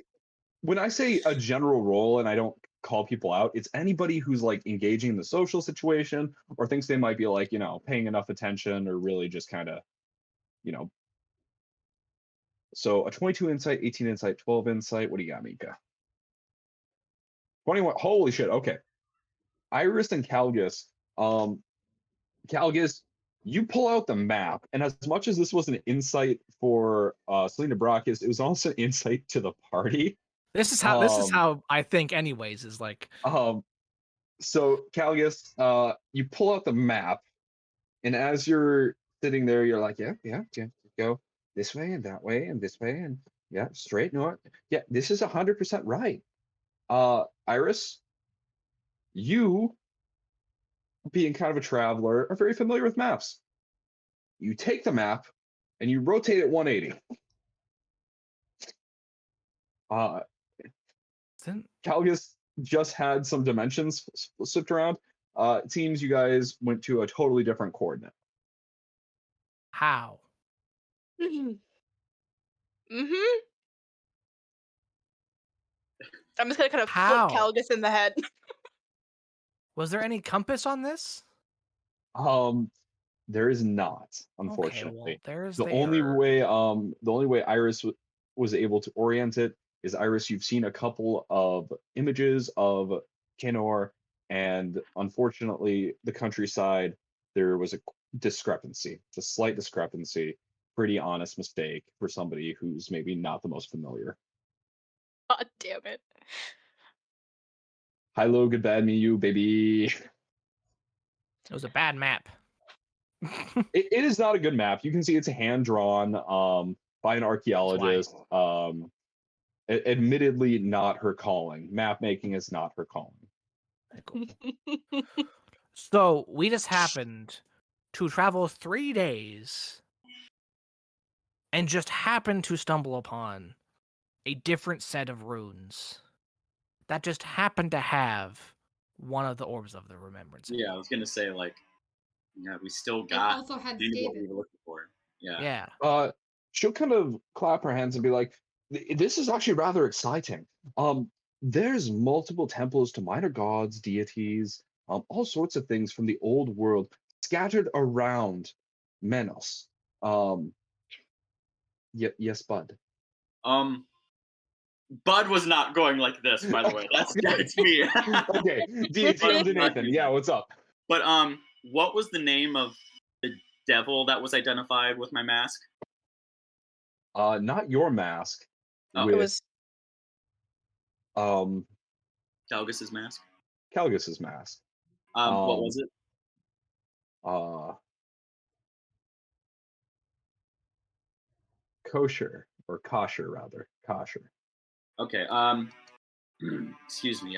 when I say a general role and I don't call people out, it's anybody who's like engaging in the social situation or thinks they might be like, paying enough attention or really just kind of, you know. So a 22 insight, 18 insight, 12 insight. What do you got, Mika? 21. Holy shit. Okay. Iris and Calgus. Calgus, you pull out the map, and as much as this was an insight for Selena Brachis, it was also an insight to the party. This is how I think anyways, is like So Calgus, you pull out the map, and as you're sitting there, you're like, yeah, go this way and that way and this way and yeah, straight north. Yeah, this is 100% right. Iris, you being kind of a traveler are very familiar with maps. You take the map and you rotate it 180. Calgus just had some dimensions slipped around. It seems you guys went to a totally different coordinate. How? I'm just gonna kind of How? flip Calgus in the head. Was there any compass on this? There is not, unfortunately. Okay, well, there's the only way Iris was able to orient it is Iris. You've seen a couple of images of Kenor, and unfortunately, the countryside there was a discrepancy. It's a slight discrepancy. Pretty honest mistake for somebody who's maybe not the most familiar. God damn it. Hi, low, good, bad, me, you, baby. It was a bad map. It is not a good map. You can see it's hand drawn by an archaeologist. Admittedly, not her calling. Map making is not her calling. So we just happened to travel 3 days and just happened to stumble upon a different set of runes that just happened to have one of the orbs of the remembrance. Yeah, I was gonna say like, yeah, we still It got also had what we Skaven. were looking for. Yeah. Yeah. She'll kind of clap her hands and be like, "This is actually rather exciting. There's multiple temples to minor gods, deities, all sorts of things from the old world scattered around Menos. Yes, Bud. Bud was not going like this, by the way. That's me. Okay, deity to Nathan. Yeah, what's up? But what was the name of the devil that was identified with my mask? Not your mask. Oh. With, It was Calgus's mask. Calgus's mask. What was it? Kosher or kosher rather. Kosher. Okay. Excuse me.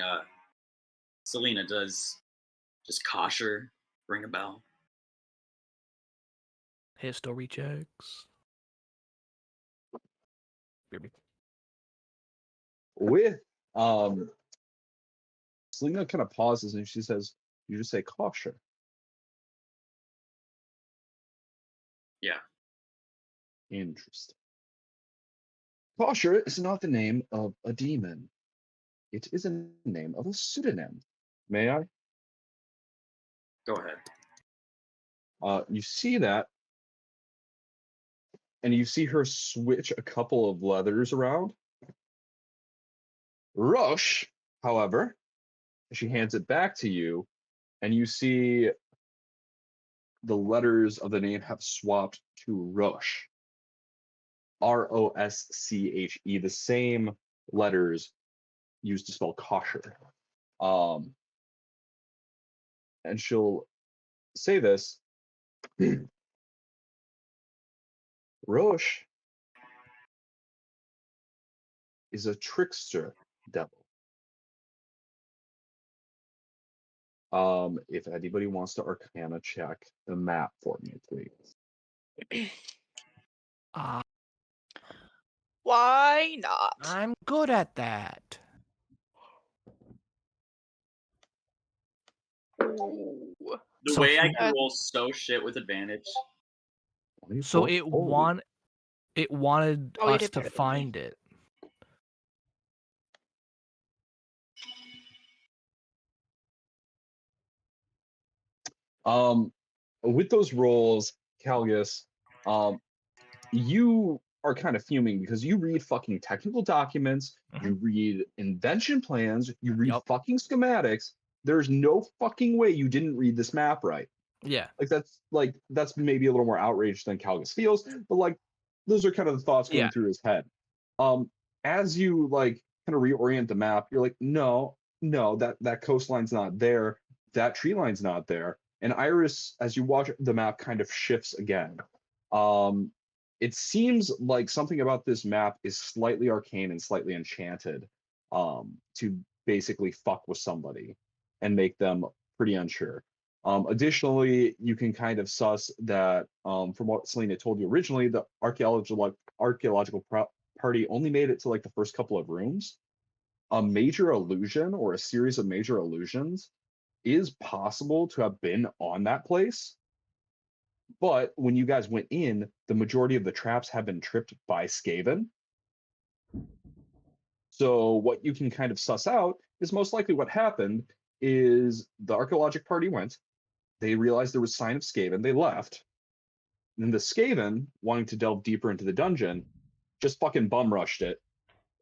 Selena, does kosher ring a bell? History checks. With Selena kind of pauses and she says, "You just say kosher." Yeah. Interesting. Kosher is not the name of a demon. It is a name of a pseudonym. May I? Go ahead. You see that, and you see her switch a couple of letters around. Roche, however, she hands it back to you, and you see the letters of the name have swapped to Roche. Roschhe, the same letters used to spell kosher. And she'll say this. Roche is a trickster devil. If anybody wants to Arcana check the map for me, please. Why not? I'm good at that. Ooh. The So way I he- can roll so shit with advantage. So it wanted Oh, you us did to better than me. find it. With those rolls, Calgus, you are kind of fuming because you read fucking technical documents, you read invention plans, you read Yup. fucking schematics. There's no fucking way you didn't read this map right. Yeah. That's maybe a little more outraged than Calgus feels, but like those are kind of the thoughts going Yeah. through his head. As you like kind of reorient the map, you're like, no, that coastline's not there, that tree line's not there. And Iris, as you watch the map, kind of shifts again. It seems like something about this map is slightly arcane and slightly enchanted, to basically fuck with somebody and make them pretty unsure. Additionally, you can kind of suss that, from what Selena told you originally, the archaeological party only made it to like the first couple of rooms. A major illusion or a series of major illusions is possible to have been on that place. But when you guys went in, the majority of the traps have been tripped by Skaven. So what you can kind of suss out is most likely what happened is the archaeological party went, they realized there was sign of Skaven, they left. And then the Skaven, wanting to delve deeper into the dungeon, just fucking bum rushed it,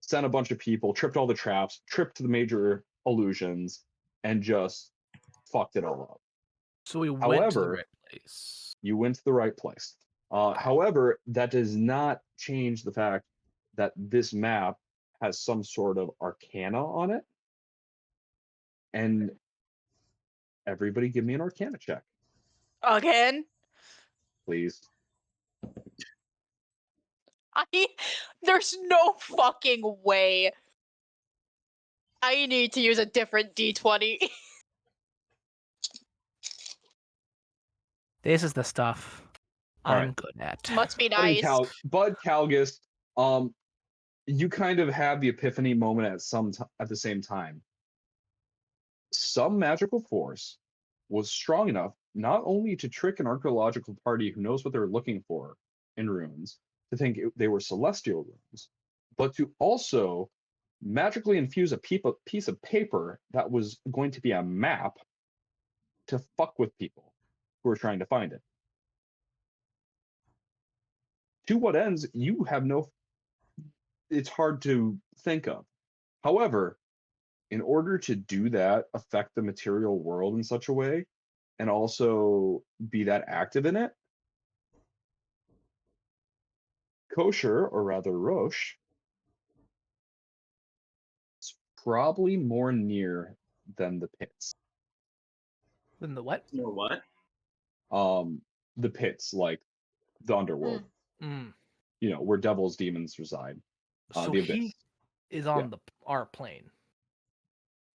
sent a bunch of people, tripped all the traps, tripped the major illusions, and just fucked it all up. So we went to the right place. You went to the right place. However, that does not change the fact that this map has some sort of arcana on it. And everybody give me an arcana check, Again? please. There's no fucking way. I need to use a different D20. This is the stuff I'm good at. Must be nice. Bud Calgus, you kind of have the epiphany moment at the same time. Some magical force was strong enough not only to trick an archaeological party who knows what they're looking for in ruins to think they were celestial ruins, but to also magically infuse a piece of paper that was going to be a map to fuck with people who are trying to find it. To what ends, you have it's hard to think of. However, in order to do that, affect the material world in such a way, and also be that active in it, Kosher, or rather Roche, is probably more near than the pits. Than the what? Or what? The pits, like the underworld. You know, where devils, demons reside. So the he abyss. is on our plane.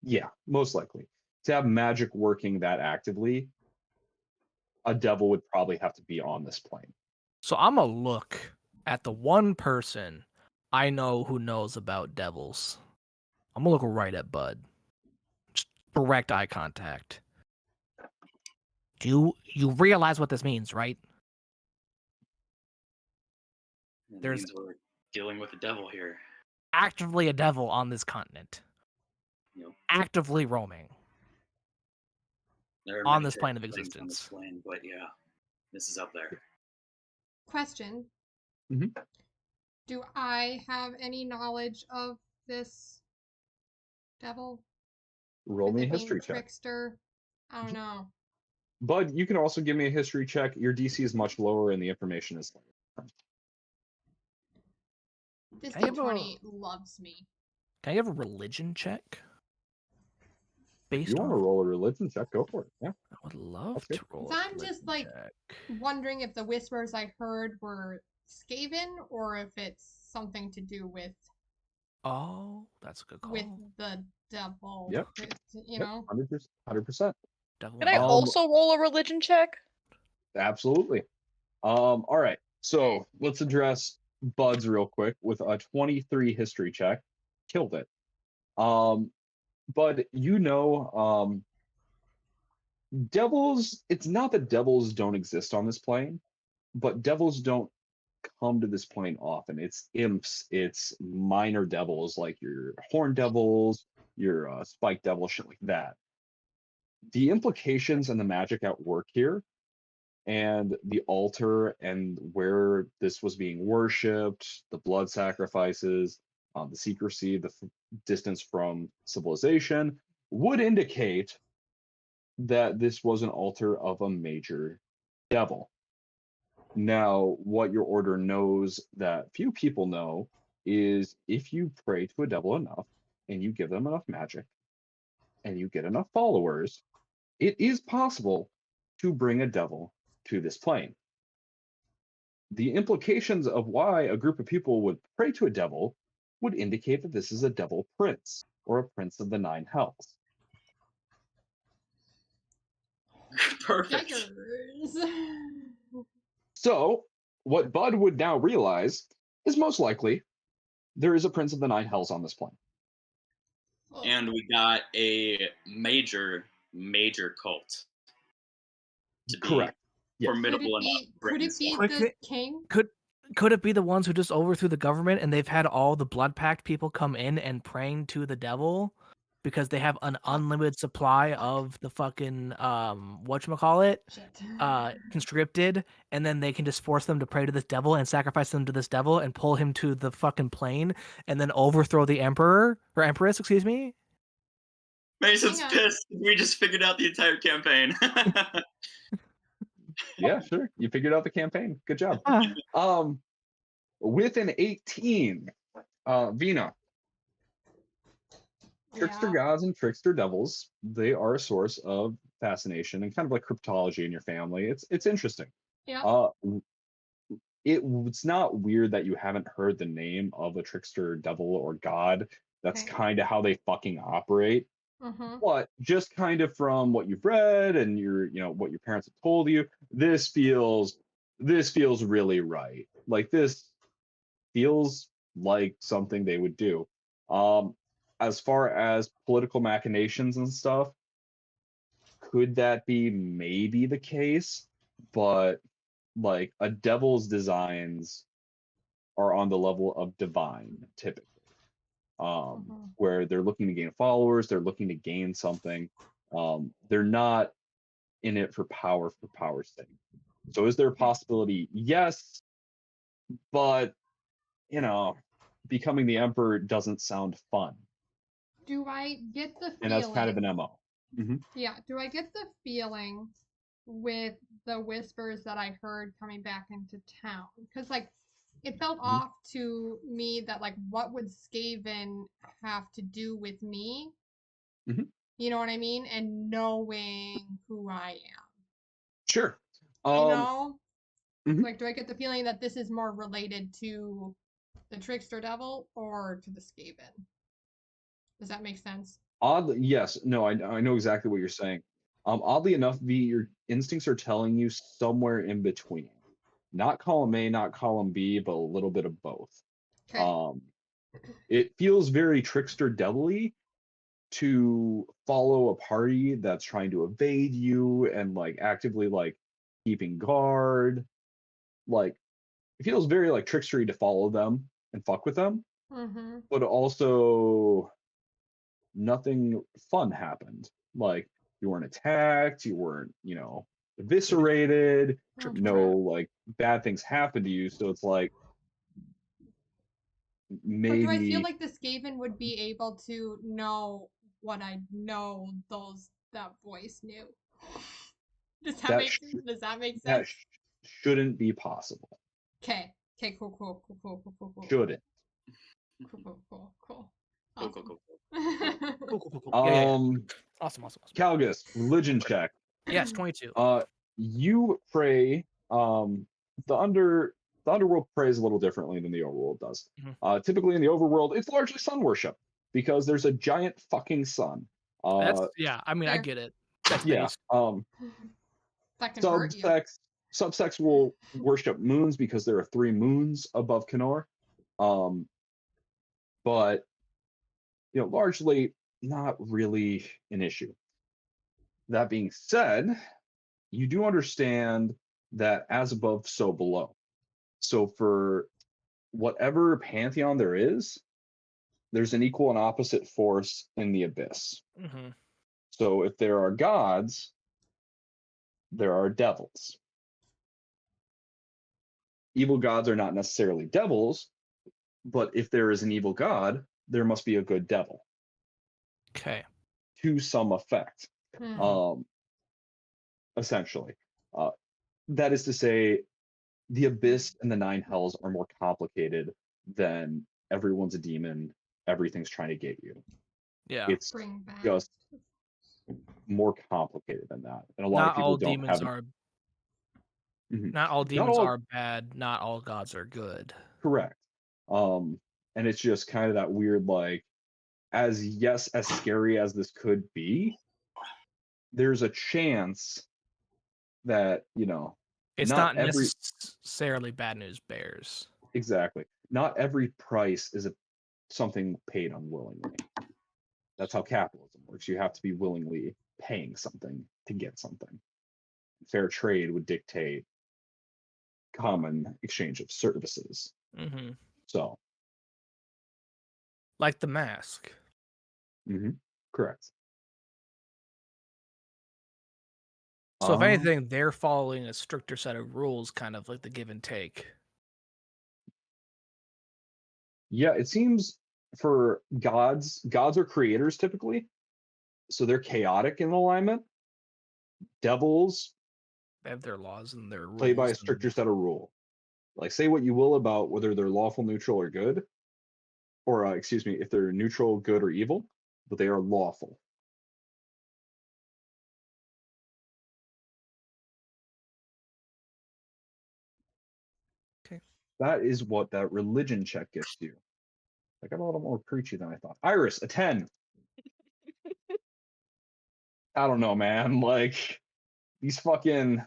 Yeah, most likely. To have magic working that actively, a devil would probably have to be on this plane. So I'm gonna look at the one person I know who knows about devils. I'm gonna look right at Bud. Just direct eye contact. You realize what this means, right? It There's means we're dealing with the devil here. actively a devil on this continent. Yep. Actively roaming There are on many this plane of things on this existence. plane, but yeah, this is up there. Question. Mhm. Do I have any knowledge of this devil? Roll With me a it being history check. trickster? I don't know. Bud, you can also give me a history check. Your DC is much lower and the information is lower. This I have a- D20 loves me. Can I have a religion check? If you want to roll a religion check, go for it. Yeah. I would love That's to good. roll. 'Cause a I'm just, religion like, check. wondering if the whispers I heard were Skaven or if it's something to do with Oh, that's a good call. the devil. Yep. You know? 100%. Devil Can I and also roll a religion check? Absolutely. All right. So let's address Bud's real quick with a 23 history check. Killed it. Bud, devils, it's not that devils don't exist on this plane, but devils don't come to this plane often. It's imps, it's minor devils like your horn devils, your spike devil, shit like that. The implications and the magic at work here and the altar and where this was being worshipped, the blood sacrifices, the secrecy, the distance from civilization would indicate that this was an altar of a major devil. Now, what your order knows that few people know is if you pray to a devil enough and you give them enough magic and you get enough followers, it is possible to bring a devil to this plane. The implications of why a group of people would pray to a devil would indicate that this is a devil prince or a prince of the nine hells. Perfect. Yikers. So, what Bud would now realize is most likely there is a prince of the nine hells on this plane. And we got a major cult. Correct. Yes. Formidable Could it be Quick, the king? Could it be the ones who just overthrew the government and they've had all the blood pact people come in and praying to the devil because they have an unlimited supply of the fucking whatchamacallit conscripted, and then they can just force them to pray to this devil and sacrifice them to this devil and pull him to the fucking plane and then overthrow the emperor or empress, excuse me? Mason's pissed. We just figured out the entire campaign. Yeah, sure. You figured out the campaign. Good job. With an 18, Vina. Trickster gods and trickster devils, they are a source of fascination and kind of like cryptology in your family. It's interesting. Yeah. It's not weird that you haven't heard the name of a trickster devil or god. That's kind of how they fucking operate. But just kind of from what you've read and what your parents have told you, this feels really right. Like this feels like something they would do. As far as political machinations and stuff, could that be maybe the case? But like a devil's designs are on the level of divine typically. Where they're looking to gain followers, they're looking to gain something. They're not in it for power's sake. So is there a possibility? Yes, but becoming the emperor doesn't sound fun. Do I get the feeling? And that's kind of an MO. Yeah. Do I get the feeling with the whispers that I heard coming back into town? Because it felt off to me that what would Skaven have to do with me? You know what I mean? And knowing who I am. Sure. Do I get the feeling that this is more related to the trickster devil or to the Skaven? Does that make sense? Oddly, yes. No, I know exactly what you're saying. Oddly enough, your instincts are telling you somewhere in between. Not column A, not column B, but a little bit of both. Okay. It feels very trickster devilly to follow a party that's trying to evade you and actively keeping guard. It feels very trickstery to follow them and fuck with them. But also nothing fun happened. You weren't attacked, you weren't, eviscerated, no bad things happened to you. So it's maybe. But do I feel like the Skaven would be able to know what I know that voice knew? Does That that make sh- sense? Does that make that sense? shouldn't be possible. Okay. Okay. Cool. Cool. Cool. Cool. Cool. Cool. Cool. Shouldn't. Cool. Cool. Cool. Cool. Cool, cool, cool. Cool. Yeah. Awesome. Calgus, religion check. Yes, 22. You pray. The underworld prays a little differently than the overworld does. Typically in the overworld, it's largely sun worship because there's a giant fucking sun. I mean, I get it. That's based. That can hurt you. Subsects will worship moons because there are 3 moons above Kenor. But largely not really an issue. That being said, you do understand that as above, so below. So for whatever pantheon there is, there's an equal and opposite force in the abyss. So if there are gods, there are devils. Evil gods are not necessarily devils, but if there is an evil god, there must be a good devil. Okay. To some effect. Essentially. That is to say, the abyss and the 9 hells are more complicated than everyone's a demon, everything's trying to get you. Yeah. It's just more complicated than that. And a lot of people don't have Not all demons are bad, not all gods are good. Correct. And it's just kind of that weird, like, as scary as this could be, there's a chance that, it's not necessarily bad news bears. Exactly. Not every price is something paid unwillingly. That's how capitalism works. You have to be willingly paying something to get something. Fair trade would dictate common exchange of services. So, like the mask. Correct. So if anything, they're following a stricter set of rules, kind of like the give and take. Yeah, it seems for gods are creators typically, so they're chaotic in alignment. Devils, they have their laws and their rules. Play by a stricter set of rules. Like, say what you will about whether they're lawful, neutral, or good, or excuse me, if they're neutral, good, or evil, but they are lawful. Okay. That is what that religion check gets you. I got a little more preachy than I thought. Iris, a 10. I don't know, man. Like, these fucking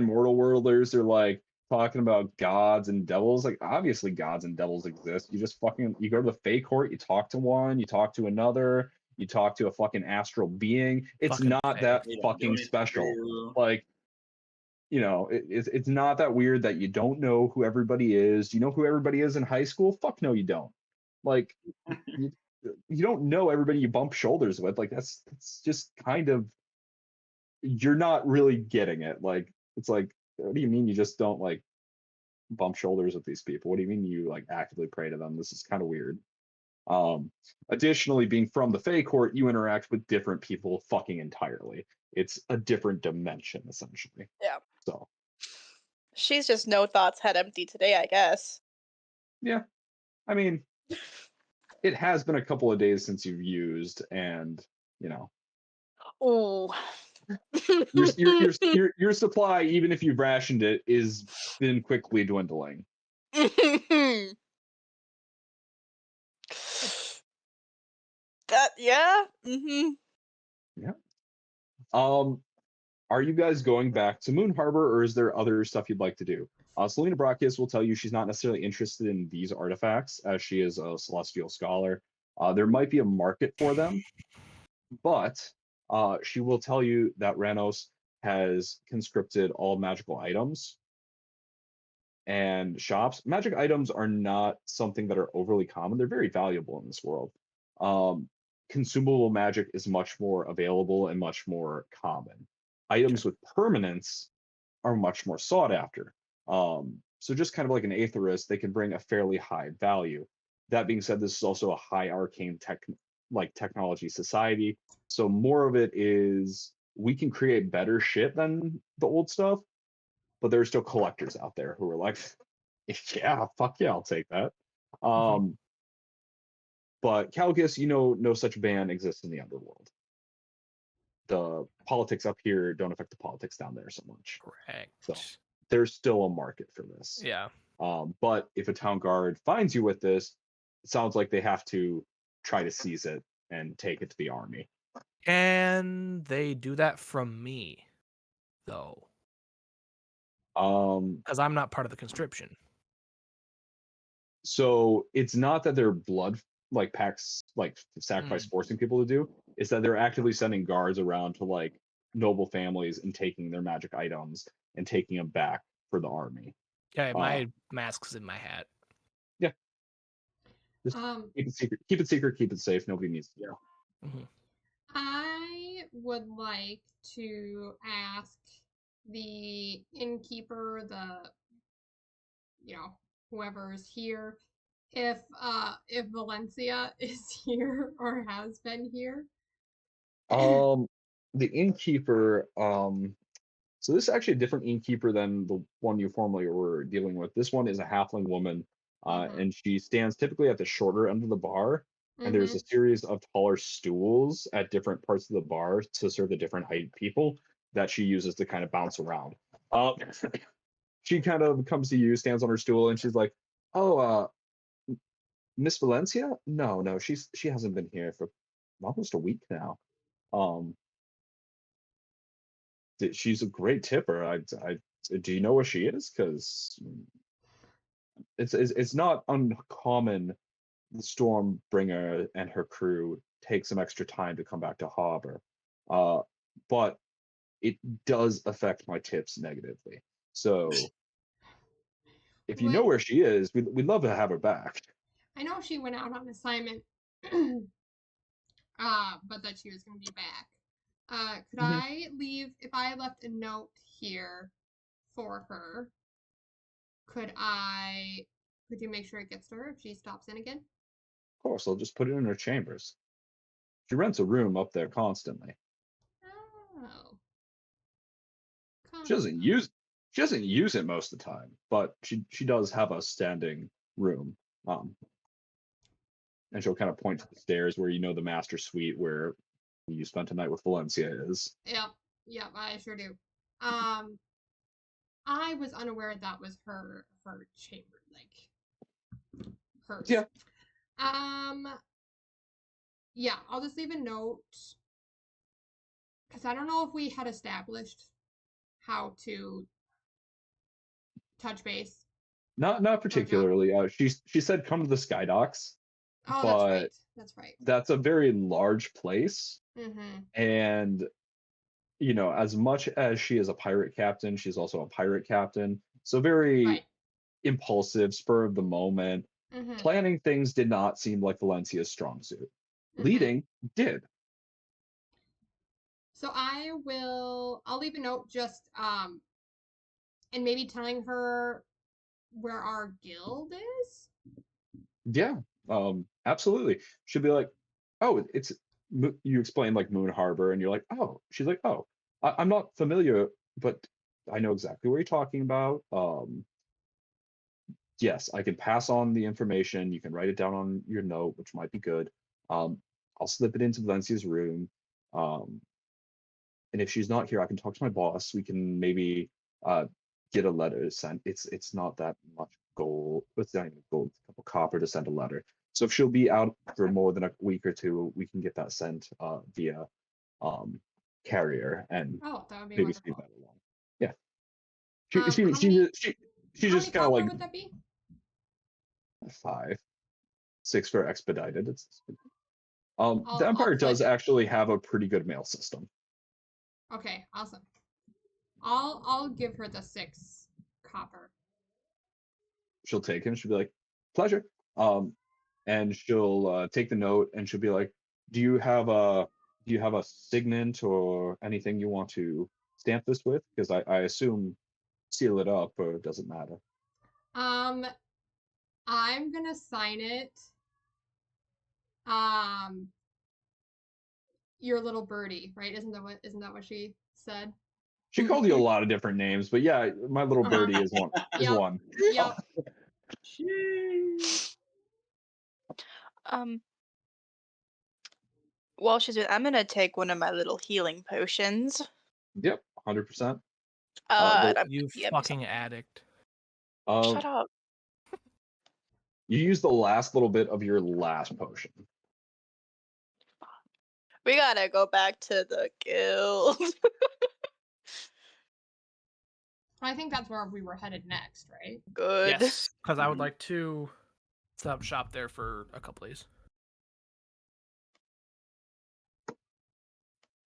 mortal worlders are like talking about gods and devils. Like, obviously gods and devils exist. You just go to the Fae court, you talk to one, you talk to another, you talk to a fucking astral being. It's fucking not that fucking special. Like, it's not that weird that you don't know who everybody is. Do you know who everybody is in high school? Fuck no, you don't. Like, you don't know everybody you bump shoulders with. Like, that's just kind of, you're not really getting it. Like, it's like, what do you mean you just don't like bump shoulders with these people? What do you mean you like actively pray to them? This is kind of weird. Additionally, being from the Fae court, you interact with different people fucking entirely. It's a different dimension, essentially. Yeah. So she's just no thoughts, head empty today, I guess. Yeah. I mean, it has been a couple of days since you've used, and Oh. your supply, even if you've rationed it, is been quickly dwindling. Yeah. Yeah. Are you guys going back to Moon Harbor, or is there other stuff you'd like to do? Selena Brachis will tell you she's not necessarily interested in these artifacts, as she is a celestial scholar. There might be a market for them, but she will tell you that Ranos has conscripted all magical items and shops. Magic items are not something that are overly common. They're very valuable in this world. Consumable magic is much more available and much more common. Items with permanence are much more sought after. So just kind of like an Aetherist, they can bring a fairly high value. That being said, this is also a high arcane technology society. So more of it is we can create better shit than the old stuff, but there's still collectors out there who are like, yeah, fuck yeah, I'll take that. But Calgus, no such ban exists in the underworld. The politics up here don't affect the politics down there so much. Correct. So there's still a market for this. Yeah. But if a town guard finds you with this, it sounds like they have to try to seize it and take it to the army. Can they do that from me, though? Because I'm not part of the conscription. So it's not that they're blood like packs, like sacrifice forcing people to do. It's that they're actively sending guards around to like noble families and taking their magic items and taking them back for the army. Okay, my mask's in my hat. Yeah. Just keep it secret. Keep it secret. Keep it safe. Nobody needs to know. I would like to ask the innkeeper, whoever's here, if Valencia is here or has been here. The innkeeper, so this is actually a different innkeeper than the one you formerly were dealing with. This one is a halfling woman, and she stands typically at the shorter end of the bar. And there's a series of taller stools at different parts of the bar to serve the different height people that she uses to kind of bounce around. She kind of comes to you, stands on her stool, and she's like, "Oh, Miss Valencia? No, she hasn't been here for almost a week now. She's a great tipper. Do you know where she is? Because it's not uncommon. The Stormbringer and her crew take some extra time to come back to harbor, but it does affect my tips negatively. So if you know where she is, we'd love to have her back." I know she went out on assignment, but that she was going to be back. Could I leave, if I left a note here for her, could you make sure it gets to her if she stops in again? Of course, I'll just put it in her chambers. She rents a room up there constantly. Oh. She doesn't use it most of the time, but she does have a standing room. And she'll kind of point to the stairs where the master suite where you spent a night with Valencia is. Yep, I sure do. I was unaware that was her chamber, like hers. Yeah. Yeah, I'll just leave a note because I don't know if we had established how to touch base. Not particularly. She said come to the Sky Docks. Oh, but that's right. That's a very large place. And as much as she is a pirate captain, she's also a pirate captain. So very impulsive, spur of the moment. Planning things did not seem like Valencia's strong suit. Leading did. So I'll leave a note just and maybe telling her where our guild is. Yeah, absolutely. She'll be like, "Oh, you explain like Moon Harbor," and you're like, "Oh." She's like, "Oh, I'm not familiar, but I know exactly what you're talking about. Yes, I can pass on the information. You can write it down on your note, which might be good. I'll slip it into Valencia's room. And if she's not here, I can talk to my boss. We can maybe get a letter sent. It's not that much gold. It's not even gold. It's a couple copper to send a letter. So if she'll be out for more than a week or two, we can get that sent via carrier and that would be maybe wonderful. speed that along. Yeah. She just kind of like would that be? 5, 6 for expedited. The Empire does actually have a pretty good mail system. Okay, awesome. I'll give her the 6 copper. She'll take him. She'll be like, "Pleasure." And she'll take the note and she'll be like, do you have a signet or anything you want to stamp this with? Because I assume seal it up or it doesn't matter. I'm gonna sign it. your little birdie, right? Isn't that what she said? She called you a lot of different names, but yeah, my little birdie is one. Is Yep. one. Yep. While she's doing, I'm gonna take one of my little healing potions. Yep, 100%. You fucking addict. Shut up. You use the last little bit of your last potion. We gotta go back to the guild. I think that's where we were headed next, right? Good. Yes, because I would like to set up shop there for a couple days.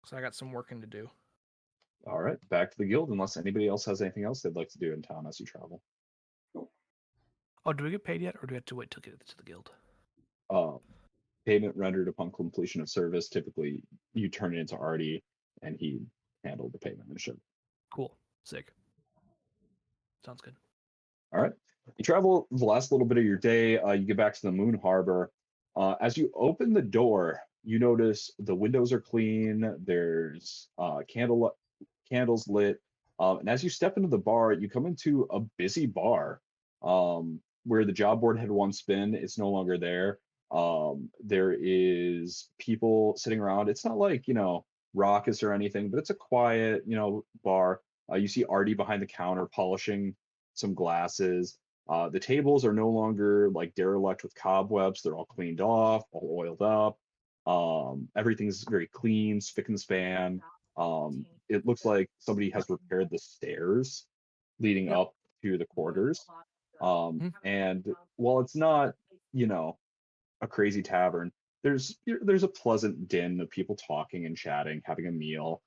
So I got some working to do. All right, back to the guild. Unless anybody else has anything else they'd like to do in town as you travel. Oh, do we get paid yet, or do we have to wait till get to the guild? Payment rendered upon completion of service. Typically, you turn it into Artie, and he handled the payment and shit. Cool, sick. Sounds good. All right. You travel the last little bit of your day. You get back to the Moon Harbor. As you open the door, you notice the windows are clean. There's candles lit. And as you step into the bar, you come into a busy bar where the job board had once been. It's no longer there. There is people sitting around. It's not like, raucous or anything, but it's a quiet, bar. You see Artie behind the counter polishing some glasses. The tables are no longer like derelict with cobwebs. They're all cleaned off, all oiled up. Everything's very clean, spick and span. It looks like somebody has repaired the stairs leading up to the quarters. And while it's not, a crazy tavern, there's a pleasant din of people talking and chatting, having a meal.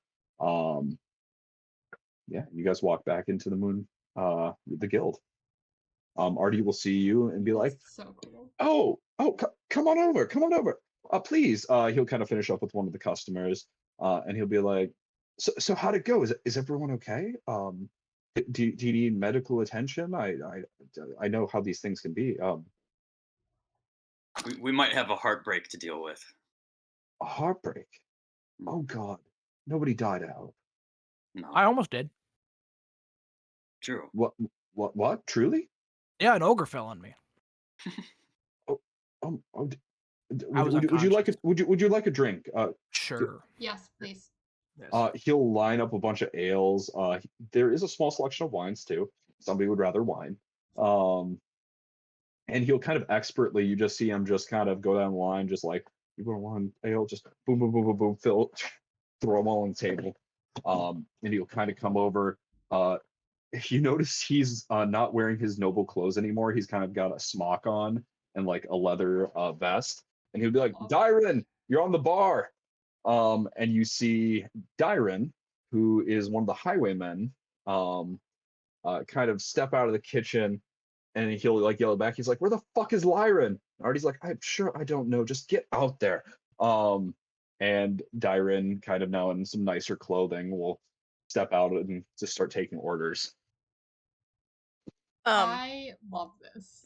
Yeah, you guys walk back into the guild. Artie will see you and be like, so cool. Come on over. Please. He'll kind of finish up with one of the customers, and he'll be like, so how'd it go? Is everyone okay? Do you need medical attention? I know how these things can be. We might have a heartbreak to deal with. A heartbreak? Oh God, nobody died out. No. I almost did. True. What? Truly? Yeah, an ogre fell on me. Would you like a drink? Sure. Yes, please. Yes. He'll line up a bunch of ales. There is a small selection of wines too. Somebody would rather wine. And he'll kind of expertly, you just see him just kind of go down the line, just like, you want one ale, just boom, boom, boom, boom, boom, fill, throw them all on the table. And he'll kind of come over. You notice he's not wearing his noble clothes anymore. He's kind of got a smock on and like a leather vest. And he'll be like, Dyron, you're on the bar. And you see Dyron, who is one of the highwaymen, kind of step out of the kitchen, and he'll like yell back. He's like, where the fuck is Lyron? Artie's like, I'm sure I don't know. Just get out there. And Dyron, kind of now in some nicer clothing, will step out and just start taking orders. I love this.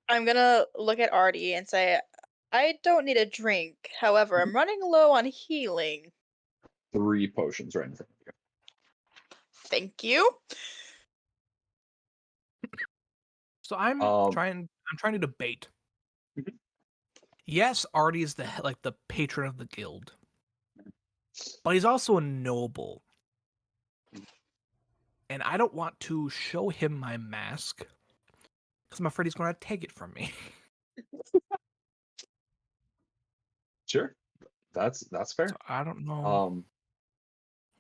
I'm gonna look at Artie and say, I don't need a drink. However, I'm running low on healing. 3 potions right in front of you. Thank you. So I'm trying to debate. Yes, Artie is the patron of the guild, but he's also a noble, and I don't want to show him my mask because I'm afraid he's going to take it from me. Sure, that's fair. So I don't know.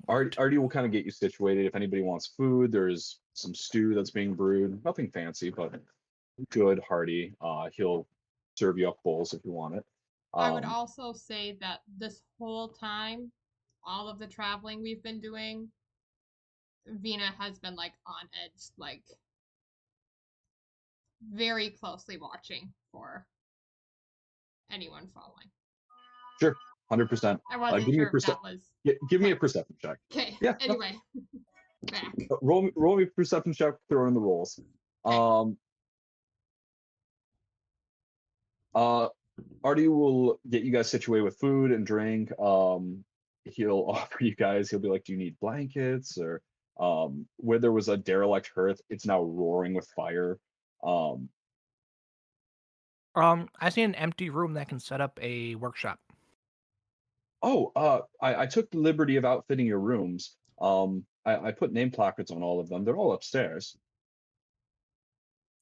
Artie will kind of get you situated. If anybody wants food, there's some stew that's being brewed. Nothing fancy, but good, hearty. He'll serve you up bowls if you want it. I would also say that this whole time, all of the traveling we've been doing, Vina has been like on edge, like very closely watching for anyone following. Sure, 100%. I wasn't sure if that was. Give me a perception check. Okay. Yeah. Anyway, back. Roll me a perception check. Throw in the rolls. Okay. Artie will get you guys situated with food and drink. He'll offer you guys. He'll be like, "Do you need blankets?" Or where there was a derelict hearth, it's now roaring with fire. Um, I see an empty room that can set up a workshop. I took the liberty of outfitting your rooms. I put name placards on all of them. They're all upstairs.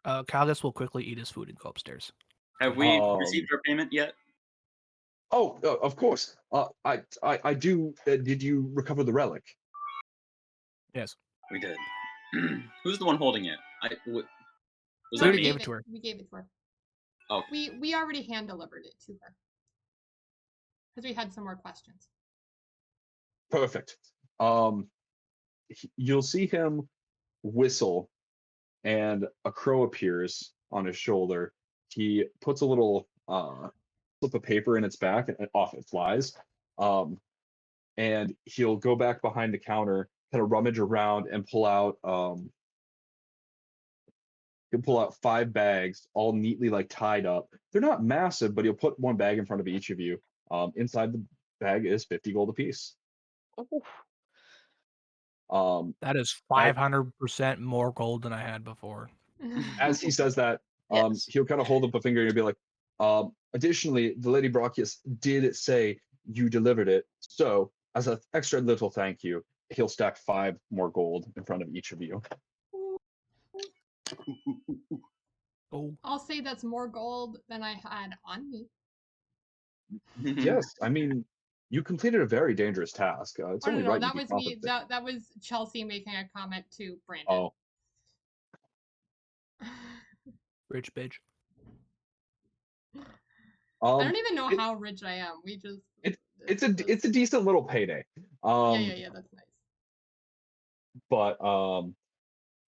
Calgus will quickly eat his food and go upstairs. Have we received our payment yet? Oh, of course. I do. Did you recover the relic? Yes. We did. Who's the one holding it? Was We that already me? gave it to her. We gave it to her. Oh. We already hand delivered it to her because we had some more questions. Perfect. You'll see him whistle, and a crow appears on his shoulder. He puts a little slip of paper in its back, and off it flies. And he'll go back behind the counter, kind of rummage around, and he'll pull out 5 bags, all neatly like tied up. They're not massive, but he'll put one bag in front of each of you. Inside the bag is 50 gold apiece. That is 500% more gold than I had before. As he says that, Yes. he'll kind of hold up a finger and he'll be like, additionally, the Lady Brachus did say you delivered it. So, as an extra little thank you, he'll stack 5 more gold in front of each of you. Oh. I'll say that's more gold than I had on me. Yes, I mean, you completed a very dangerous task. It's only right that you be was me. compensated. That was Chelsea making a comment to Brandon. Oh, Rich bitch. I don't even know how rich I am. We just it's a decent little payday. Yeah, that's nice. But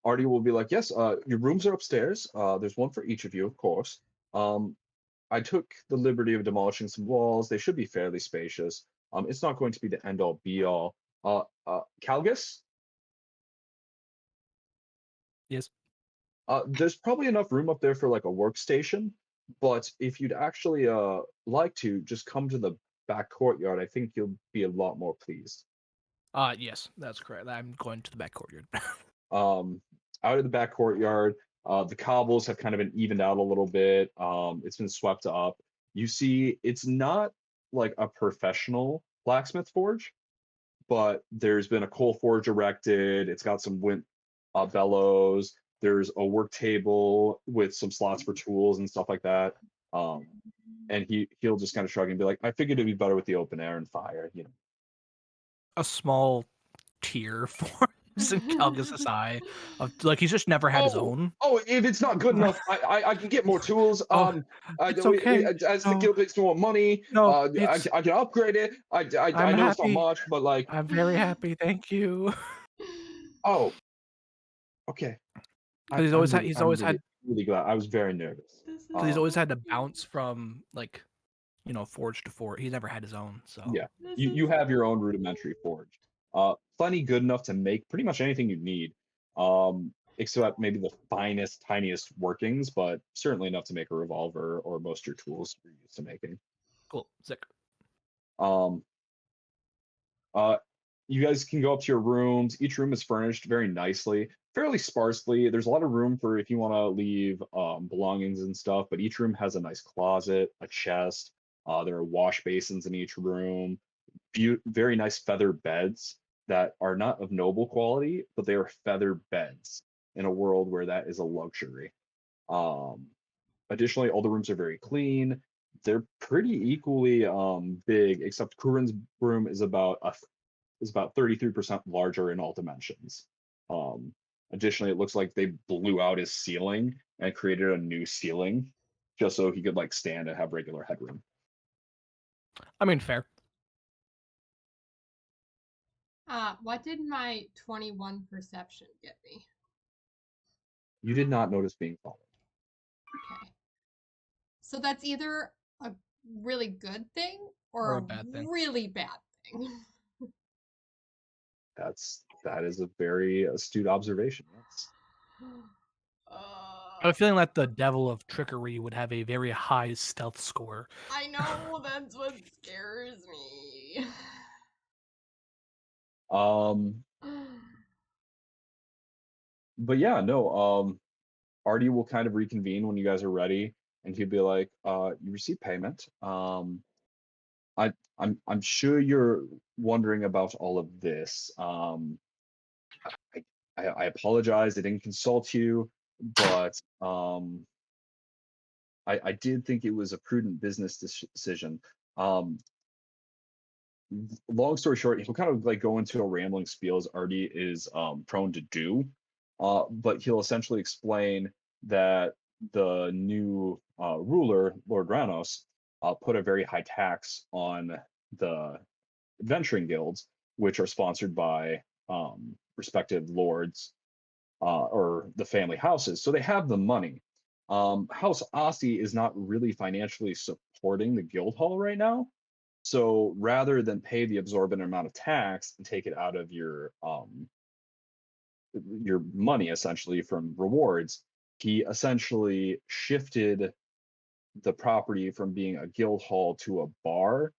Artie will be like, yes, your rooms are upstairs. There's one for each of you, of course. I took the liberty of demolishing some walls. They should be fairly spacious. It's not going to be the end all be all. Calgus? Yes. There's probably enough room up there for like a workstation, but if you'd actually like to just come to the back courtyard, I think you'll be a lot more pleased. Yes, that's correct. I'm going to the back courtyard. Out of the back courtyard, the cobbles have kind of been evened out a little bit. It's been swept up. You see, it's not like a professional blacksmith forge, but there's been a coal forge erected. It's got some wind bellows. There's a work table with some slots for tools and stuff like that. And he'll just kind of shrug and be like, "I figured it'd be better with the open air and fire, you know." A small tear forms in Calgus's eye. Like he's just never had his own. Oh, if it's not good enough, I can get more tools. It's okay. As the guild makes more money, I can upgrade it. I know it's not much, but like I'm very happy. Thank you. Oh, okay. He's always had really glad. I was very nervous. He's always had to bounce from like, forge to forge. He's never had his own. So yeah, you have your own rudimentary forge. Plenty good enough to make pretty much anything you need. Except maybe the finest, tiniest workings, but certainly enough to make a revolver or most of your tools you're used to making. Cool, sick. You guys can go up to your rooms. Each room is furnished very nicely, fairly sparsely. There's a lot of room for if you want to leave belongings and stuff, but each room has a nice closet, a chest. There are wash basins in each room. Very nice feather beds that are not of noble quality, but they are feather beds in a world where that is a luxury. Additionally, all the rooms are very clean. They're pretty equally big, except Kurin's room is about 33% larger in all dimensions. Additionally, it looks like they blew out his ceiling and created a new ceiling just so he could like stand and have regular headroom. I mean, fair. What did my 21 perception get me? You did not notice being followed. Okay. So that's either a really good thing or a bad thing. Really bad thing. That is a very astute observation. Yes. I have a feeling that the Devil of Trickery would have a very high stealth score. I know, that's what scares me. But yeah, no, Artie will kind of reconvene when you guys are ready, and he'll be like, you received payment. I'm sure you're wondering about all of this. I apologize, I didn't consult you, but I did think it was a prudent business decision. Long story short, he'll kind of like go into a rambling spiel as Artie is prone to do, but he'll essentially explain that the new ruler, Lord Ranos, put a very high tax on the adventuring guilds, which are sponsored by respective lords or the family houses. So they have the money. House Ossie is not really financially supporting the guild hall right now. So rather than pay the absorbent amount of tax and take it out of your money essentially from rewards, he essentially shifted the property from being a guild hall to a bar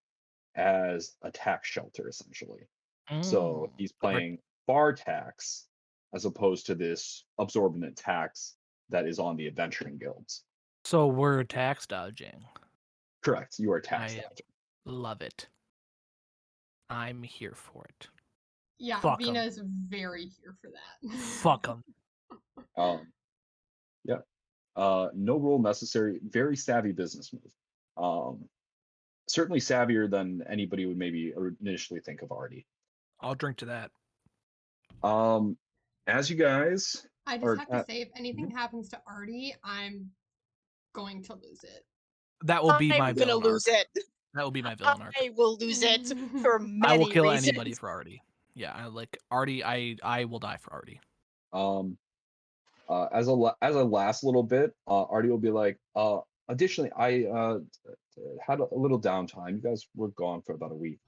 as a tax shelter essentially. So he's paying bar tax as opposed to this absorbent tax that is on the adventuring guilds. So we're tax dodging. Correct. You are tax dodging. Love it. I'm here for it. Yeah, Fuck Vina's very here for that. Fuck them. Yeah. No rule necessary. Very savvy business move. Certainly savvier than anybody would maybe initially think of Artie. I'll drink to that. As you guys, I just have to say, if anything happens to Artie, I'm going to lose it. That will be my villain arc. lose it. That will be my villain arc. I will lose it for many I will kill reasons. anybody for Artie. Yeah, I like Artie. I will die for Artie. As a last little bit, Artie will be like, additionally, I had a little downtime. You guys were gone for about a week.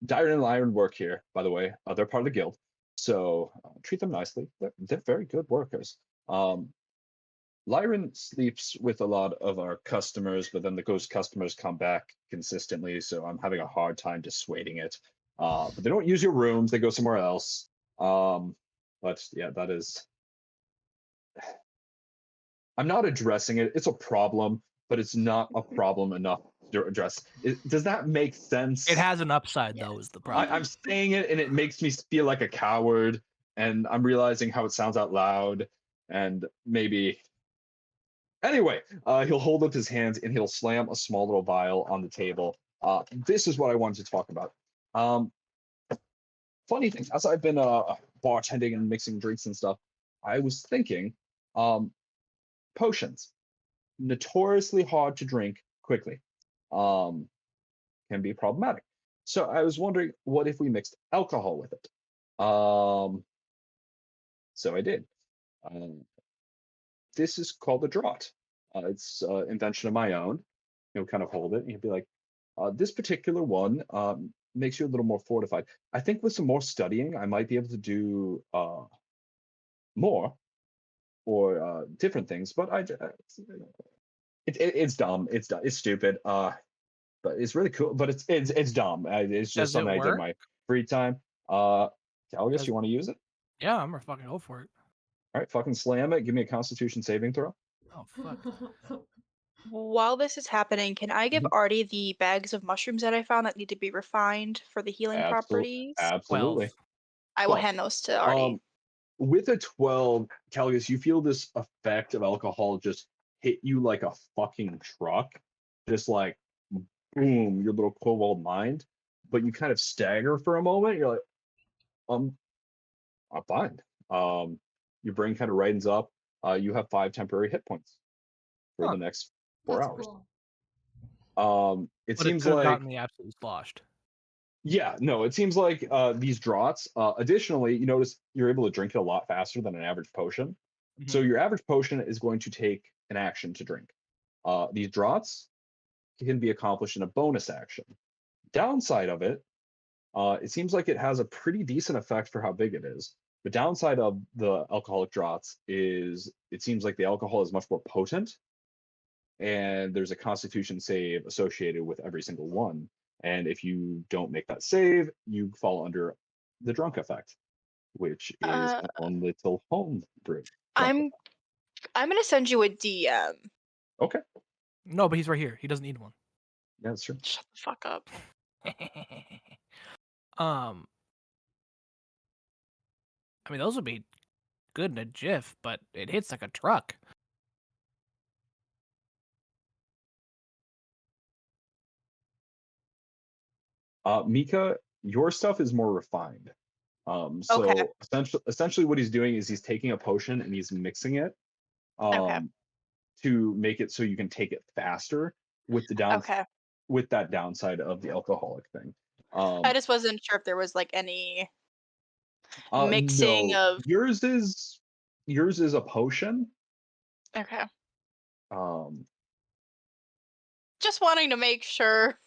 Dyron and Lyron work here, by the way. They're part of the guild, so treat them nicely. They're very good workers. Lyron sleeps with a lot of our customers, but then those customers come back consistently, so I'm having a hard time dissuading it. But they don't use your rooms; they go somewhere else. But yeah, that is. I'm not addressing it. It's a problem, but it's not a problem enough to address. Does that make sense? It has an upside, though, is the problem. I'm saying it, and it makes me feel like a coward, and I'm realizing how it sounds out loud, and maybe. Anyway, he'll hold up his hands, and he'll slam a small little vial on the table. This is what I wanted to talk about. Funny thing, as I've been bartending and mixing drinks and stuff, I was thinking, potions, notoriously hard to drink quickly, can be problematic. So I was wondering, what if we mixed alcohol with it? So I did. This is called a draught. It's an invention of my own. You'll kind of hold it, and you'll be like, this particular one makes you a little more fortified. I think with some more studying, I might be able to do more or different things. But it's dumb. It's stupid. But it's really cool. But it's dumb. It's just something I did in my free time. Calgus, you want to use it? Yeah, I'm gonna fucking go for it. All right, fucking slam it. Give me a Constitution saving throw. Oh fuck. While this is happening, can I give Artie the bags of mushrooms that I found that need to be refined for the healing properties? Absolutely. 12. I will hand those to Artie. With a 12, Calgus, you feel this effect of alcohol just hit you like a fucking truck. Just like, boom, your little cobalt mind. But you kind of stagger for a moment. You're like, I'm fine. Your brain kind of brightens up. You have 5 temporary hit points for the next 4 hours. Cool. It But seems it could have like gotten me absolutely sloshed. Yeah, no, it seems like these draughts. Additionally, you notice you're able to drink it a lot faster than an average potion. Mhm. So your average potion is going to take an action to drink. These draughts can be accomplished in a bonus action. Downside of it, it seems like it has a pretty decent effect for how big it is. The downside of the alcoholic draughts is it seems like the alcohol is much more potent, and there's a constitution save associated with every single one. And if you don't make that save, you fall under the drunk effect, which is Uh, my own little home brew. I'm gonna send you a DM. Okay. No, but he's right here. He doesn't need one. Yeah, that's true. Shut the fuck up. I mean, those would be good in a jiff, but it hits like a truck. Mika, your stuff is more refined. So Okay. essentially what he's doing is he's taking a potion and he's mixing it Okay. to make it so you can take it faster with the Okay. with that downside of the alcoholic thing. I just wasn't sure if there was like any No, mixing of. yours is a potion. Okay. Um, Just wanting to make sure.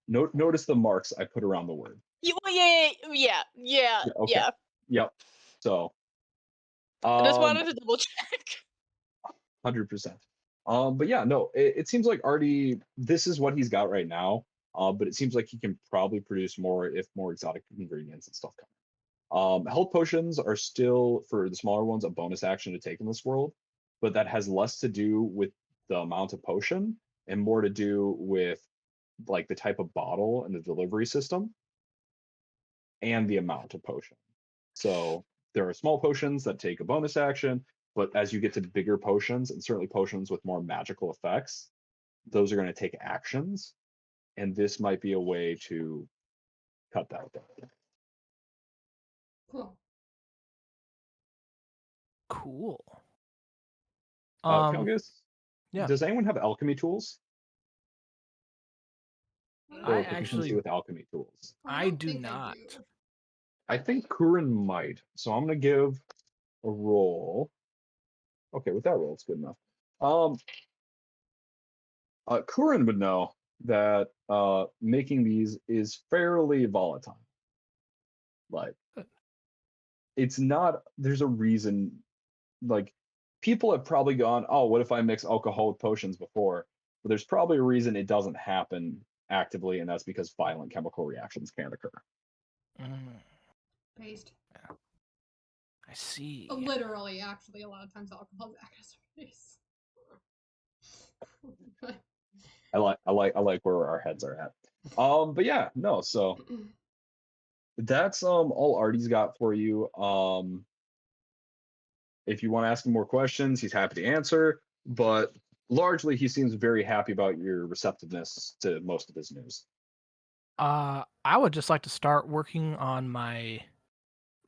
notice the marks I put around the word. Yeah. Okay. Yep. So, I just wanted to double check. 100%. But yeah, no, it seems like Artie, this is what he's got right now. But it seems like he can probably produce more if more exotic ingredients and stuff come. Health potions are still, for the smaller ones, a bonus action to take in this world, but that has less to do with the amount of potion and more to do with like the type of bottle and the delivery system and the amount of potion. So there are small potions that take a bonus action, but as you get to bigger potions, and certainly potions with more magical effects, those are going to take actions. And this might be a way to cut that down. Cool. Cool. Felgus, yeah. Does anyone have alchemy tools? Or I proficiency actually with alchemy tools? I don't do think not. I think Kurin might. So I'm gonna give a roll. Okay, with that roll, it's good enough. Kurin would know that making these is fairly volatile. Like, it's not. There's a reason. Like, people have probably gone, "Oh, what if I mix alcohol with potions before?" But there's probably a reason it doesn't happen actively, and that's because violent chemical reactions can occur. Based. I see. Literally, actually, a lot of times alcohol acts base. I like where our heads are at. But yeah, no. So that's all Artie's got for you. If you want to ask him more questions, he's happy to answer. But largely, he seems very happy about your receptiveness to most of his news. I would just like to start working on my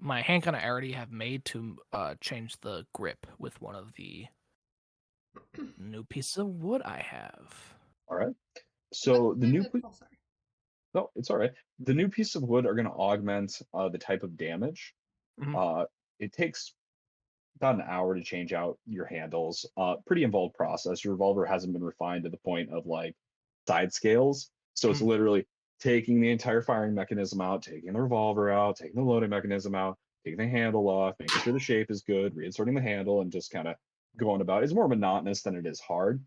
handgun I already have made to change the grip with one of the new pieces of wood I have. All right. So no, it's all right. The new piece of wood are going to augment the type of damage. Mhm. It takes about an hour to change out your handles. Pretty involved process. Your revolver hasn't been refined to the point of like side scales. So it's literally taking the entire firing mechanism out, taking the revolver out, taking the loading mechanism out, taking the handle off, making sure the shape is good, reinserting the handle, and just kind of going about. It's more monotonous than it is hard.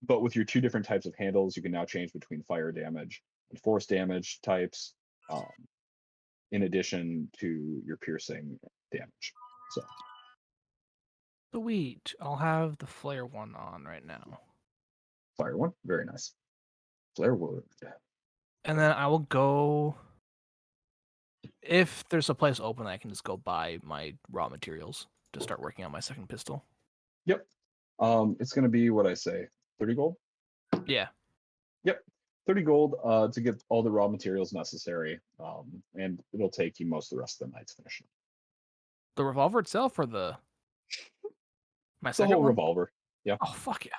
But with your two different types of handles, you can now change between fire damage and force damage types, in addition to your piercing damage. So sweet. I'll have the flare one on right now. fire one, very nice. Flare wood. And then I will go. If there's a place open, I can just go buy my raw materials to start working on my second pistol. Yep. It's gonna be what I say, 30 gold. Yeah. Yep, 30 gold to get all the raw materials necessary, and it'll take you most of the rest of the night to finish it. The revolver itself, or my The second whole one? revolver. Yeah. Oh fuck yeah!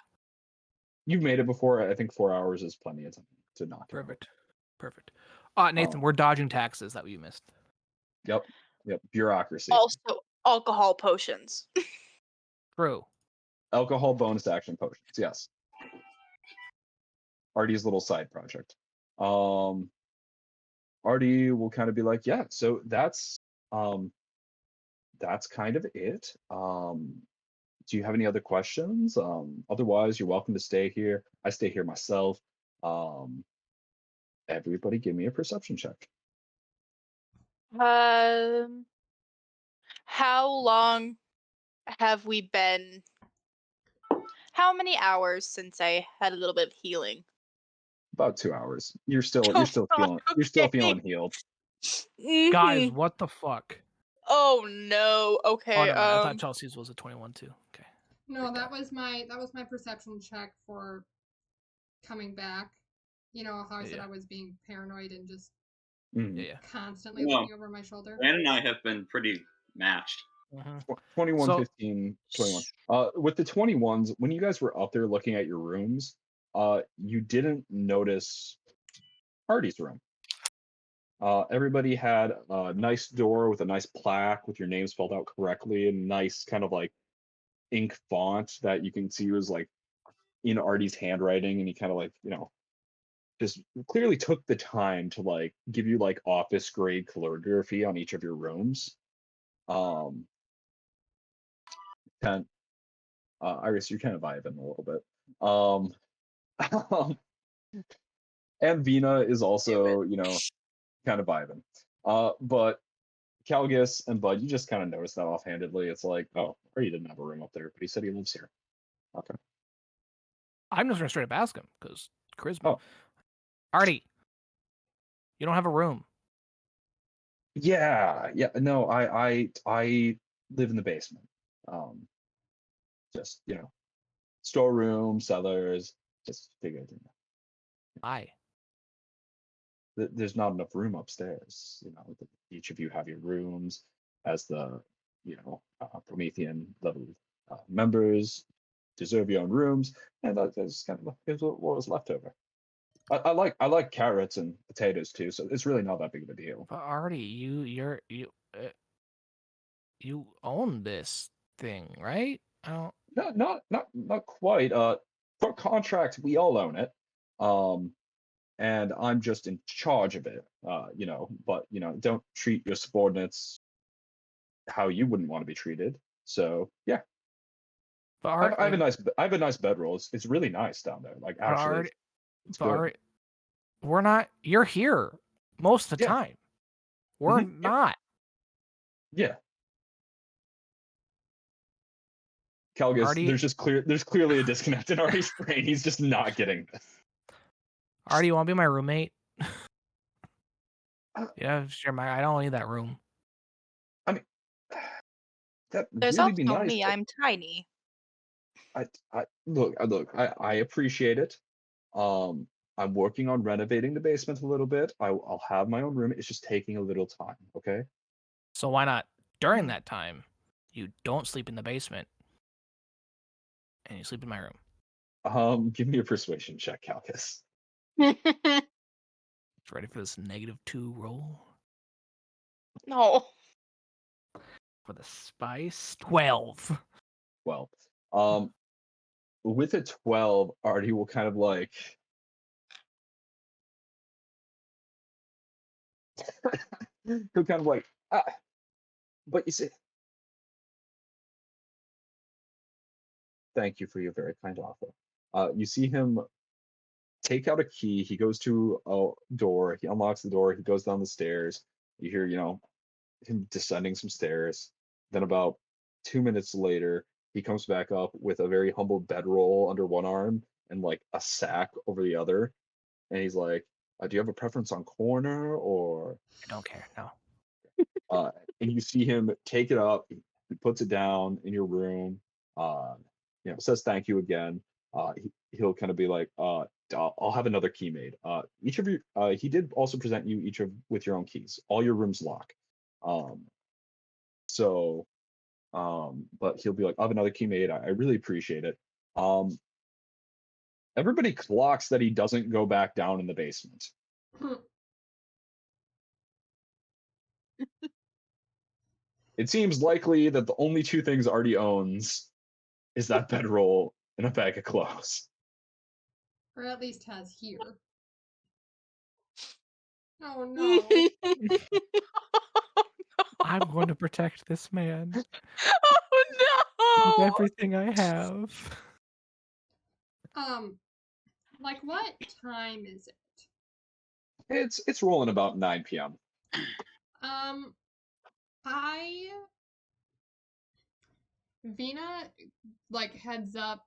You've made it before. I think 4 hours is plenty of time to knock it out. Perfect. Nathan, we're dodging taxes that we missed. Yep. Bureaucracy. Also, alcohol potions. True. Alcohol bonus action potions. Yes. Artie's little side project. All Artie will kind of be like, yeah, so that's kind of it. Do you have any other questions? Otherwise, you're welcome to stay here. I stay here myself. Um, Everybody give me a perception check. How long have we been? How many hours since I had a little bit of healing? About 2 hours. You're still Oh, feeling fuck, you're still okay. feeling healed. Guys, Mhm. what the fuck? Oh no. Oh, Okay. never mind. I thought Chelsea's was a 21 too. Okay. No, that was my perception check for coming back. You know how I said Yeah. I was being paranoid and just Mhm. Yeah. constantly No. looking over my shoulder. Brand and I have been pretty matched. Mhm. 21, So- 15, 21. With the 21s, when you guys were up there looking at your rooms, you didn't notice Artie's room. Everybody had a nice door with a nice plaque with your name spelled out correctly and nice kind of like ink font that you can see was like in Artie's handwriting, and he kind of like, just clearly took the time to like give you like office grade calligraphy on each of your rooms. And Iris, you're kind of vibing a little bit. And Vina is also, kind of vibing. But Calgus and Bud, you just kind of noticed that offhandedly. It's like, oh, or he didn't have a room up there, but he said he lives here. Okay. I'm just gonna straight up ask him because charisma. Oh. Artie, you don't have a room. Yeah. No, I live in the basement. Just storeroom, cellars. Just figured Why? there's not enough room upstairs. Each of you have your rooms as the Promethean level members deserve your own rooms, and that's kind of what was left over. I like carrots and potatoes too, so it's really not that big of a deal. But Artie, you own this thing, right? I don't. No, not quite. For contract, we all own it. And I'm just in charge of it. But don't treat your subordinates how you wouldn't want to be treated. So yeah, But I have a nice bedroll. It's really nice down there. Like actually, it's good. We're not. You're here most of the Yeah. time. We're Mhm, yeah. not. Yeah. Calgus, Artie- there's clearly a disconnect in Artie's brain. He's just not getting this. Artie, you want to be my roommate? Uh, Yeah, sure. I don't need that room. That'd There's really also be nice. me. I'm tiny. Look, I appreciate it. I'm working on renovating the basement a little bit. I'll have my own room. It's just taking a little time, okay? So why not during that time you don't sleep in the basement and you sleep in my room? Give me a persuasion check, Calcus. Ready for this -2 roll? No. For the spice? 12. Well, with a 12, Artie will kind of like he'll kind of like but you see, thank you for your very kind offer. You see him take out a key. He goes to a door. He unlocks the door. He goes down the stairs. You hear, him descending some stairs. Then about 2 minutes later, he comes back up with a very humble bedroll under one arm and like a sack over the other. And he's like, "Do you have a preference on corner or?" I don't care. No. And you see him take it up. He puts it down in your room. Says thank you again. He'll kind of be like, I'll have another key made. Each of you, he did also present you each of with your own keys. All your rooms lock. But he'll be like, I'll have another key made. I really appreciate it. Everybody clocks that he doesn't go back down in the basement. It seems likely that the only two things Artie owns is that bedroll and a bag of clothes. Or at least has here. Oh no. I'm going to protect this man Oh with no! everything I have. Like what time is it? It's rolling about 9 p.m. I Vina like heads up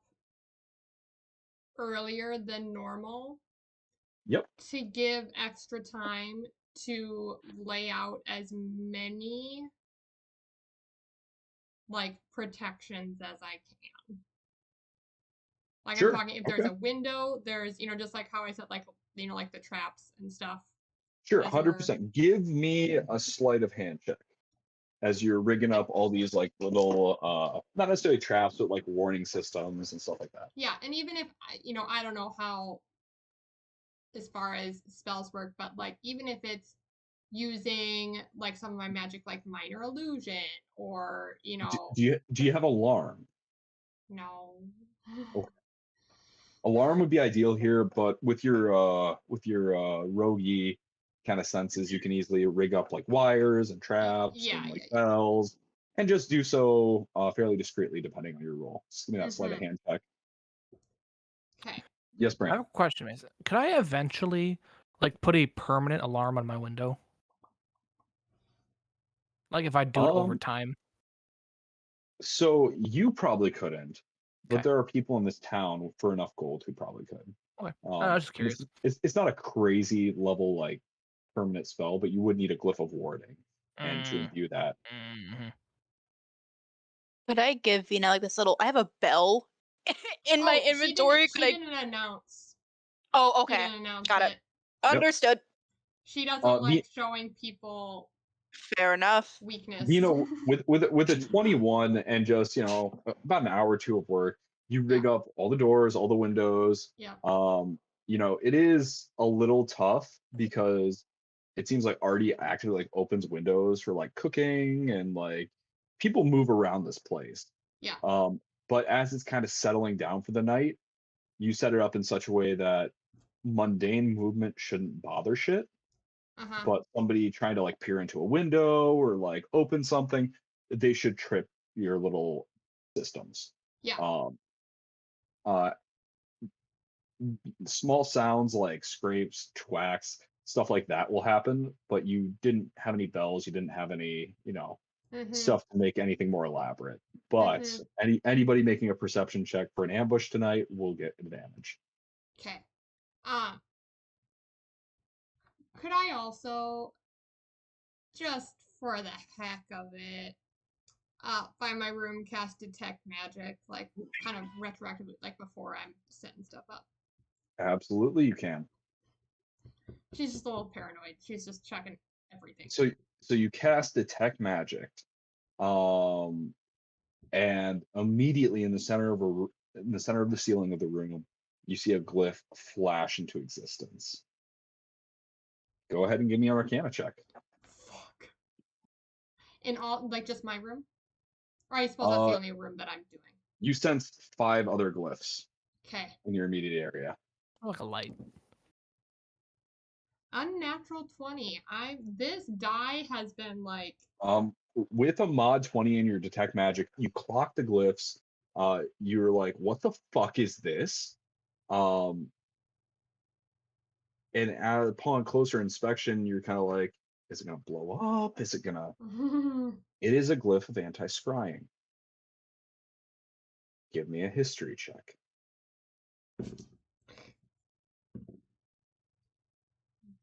earlier than normal Yep. to give extra time to lay out as many like protections as I can. Like Sure. I'm talking if there's a window, there's just like how I said like like the traps and stuff. Sure, As you're 100%. Give me a sleight of hand check as you're rigging up all these like little, not necessarily traps, but like warning systems and stuff like that. Yeah, and even if I don't know how as far as spells work, but like even if it's using like some of my magic like minor illusion or Do you have alarm? no. Okay. Alarm would be ideal here, but with your roguey kind of senses, you can easily rig up like wires and traps Yeah, and like yeah. bells, and just do so fairly discreetly depending on your role. Just give me that sleight of hand check. Okay. Yes, I have Brandon. a question, Mason. Could I eventually like put a permanent alarm on my window? Like if I do it over time? So you probably couldn't, but Okay. there are people in this town for enough gold who probably could. Okay. I was just And curious. it's not a crazy level like permanent spell, but you would need a glyph of warding and to imbue that. Mhm. Could I give Vina like this little? I have a bell in my inventory. She didn't announce. Oh, She okay. didn't announce Got it. it. Understood. She doesn't like showing people Fair enough. weakness. With a 21 and just about an hour or two of work, you rig up all the doors, all the windows. Yeah. It is a little tough because it seems like Artie actually like opens windows for like cooking and like people move around this place. Yeah. But as it's kind of settling down for the night, you set it up in such a way that mundane movement shouldn't bother shit. But somebody trying to like peer into a window or like open something, they should trip your little systems. Yeah. Uh, Small sounds like scrapes, twacks, stuff like that will happen, but you didn't have any bells, you didn't have any, stuff to make anything more elaborate. But anybody making a perception check for an ambush tonight will get advantage. Okay. Could I also, just for the heck of it, find my room, cast detect magic, like kind of retroactively, like before I'm setting stuff up? Absolutely, you can. She's just a little paranoid. She's just checking everything. So you cast detect magic, and immediately in the center of the ceiling of the room, you see a glyph flash into existence. Go ahead and give me an Arcana check. Fuck. In all, like just my room? Or I suppose that's the only room that I'm doing. You sense 5 other glyphs. Okay. In your immediate area. Like a light. Unnatural 20. This die has been like. With a mod 20 in your detect magic, you clock the glyphs. You're like, what the fuck is this? And upon closer inspection, you're kind of like, is it gonna blow up? Is it gonna? It is a glyph of anti-scrying. Give me a history check.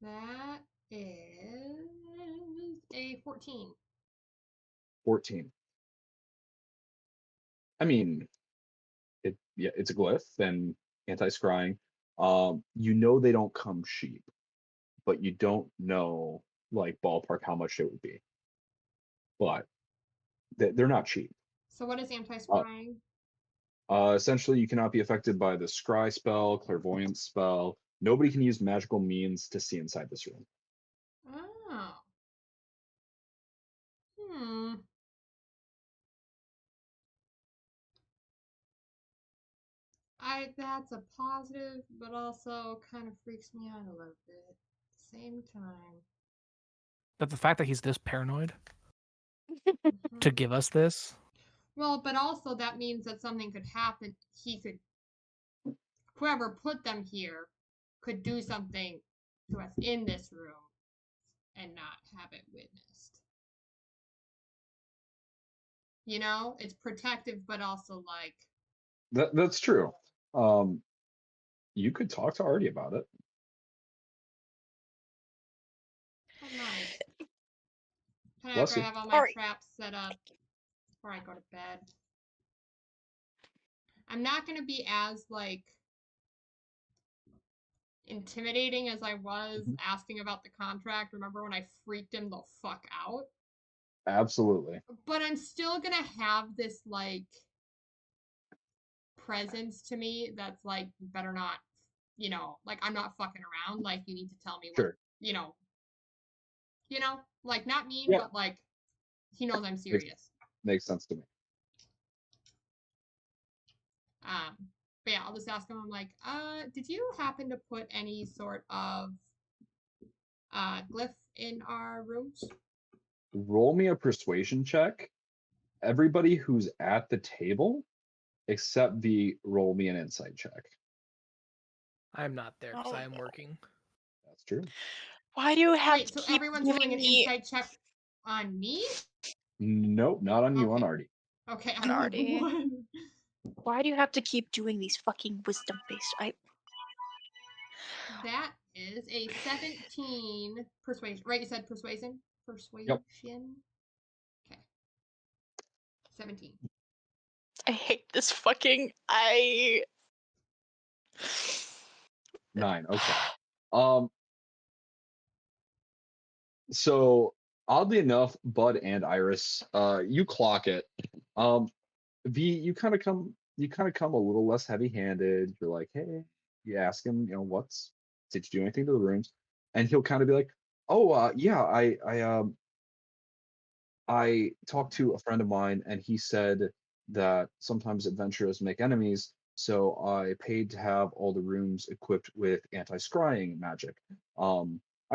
That is a 14. 14. I mean, it's a glyph and anti-scrying. They don't come cheap, but you don't know like ballpark how much it would be. But they're not cheap. So what is anti-scrying? Essentially, you cannot be affected by the scry spell, clairvoyance spell. Nobody can use magical means to see inside this room. Oh. That's a positive, but also kind of freaks me out a little bit. same time. But the fact that he's this paranoid to Mhm. give us this. Well, but also that means that something could happen. Whoever put them here could do something to us in this room and not have it witnessed. You know, it's protective, but also like. That's true. You could talk to Artie about it. Oh, nice. Bless After I you. have all my Alright. traps set up before I go to bed. I'm not gonna be as like intimidating as I was Mhm. asking about the contract. Remember when I freaked him the fuck out? Absolutely. But I'm still gonna have this like presence to me that's like, you better not, you know, like I'm not fucking around. Like you need to tell me what, Sure. you know, like not mean, Yeah. but like he knows I'm Makes, serious. makes sense to me. But yeah, I'll just ask him. I'm like, did you happen to put any sort of glyph in our rooms? Roll me a persuasion check. Everybody who's at the table, except the roll me an insight check. I'm not there because Oh, I am no. working. That's true. Why do you have Wait, to so keep everyone's giving doing an me insight check on me? Nope, not on you, on Okay. Artie. Okay, an I'm like, Artie? what? Why do you have to keep doing these fucking wisdom-based? That is a 17 persuasion. Right, you said persuasion? Persuasion? Yep. Okay. 17. I hate this fucking. 9. Okay. So oddly enough, Bud and Iris, you clock it. V, you kind of come a little less heavy-handed. You're like, hey, you ask him, did you do anything to the rooms? And he'll kind of be like, oh, yeah, I talked to a friend of mine, and he said that sometimes adventurers make enemies, so I paid to have all the rooms equipped with anti-scrying magic. I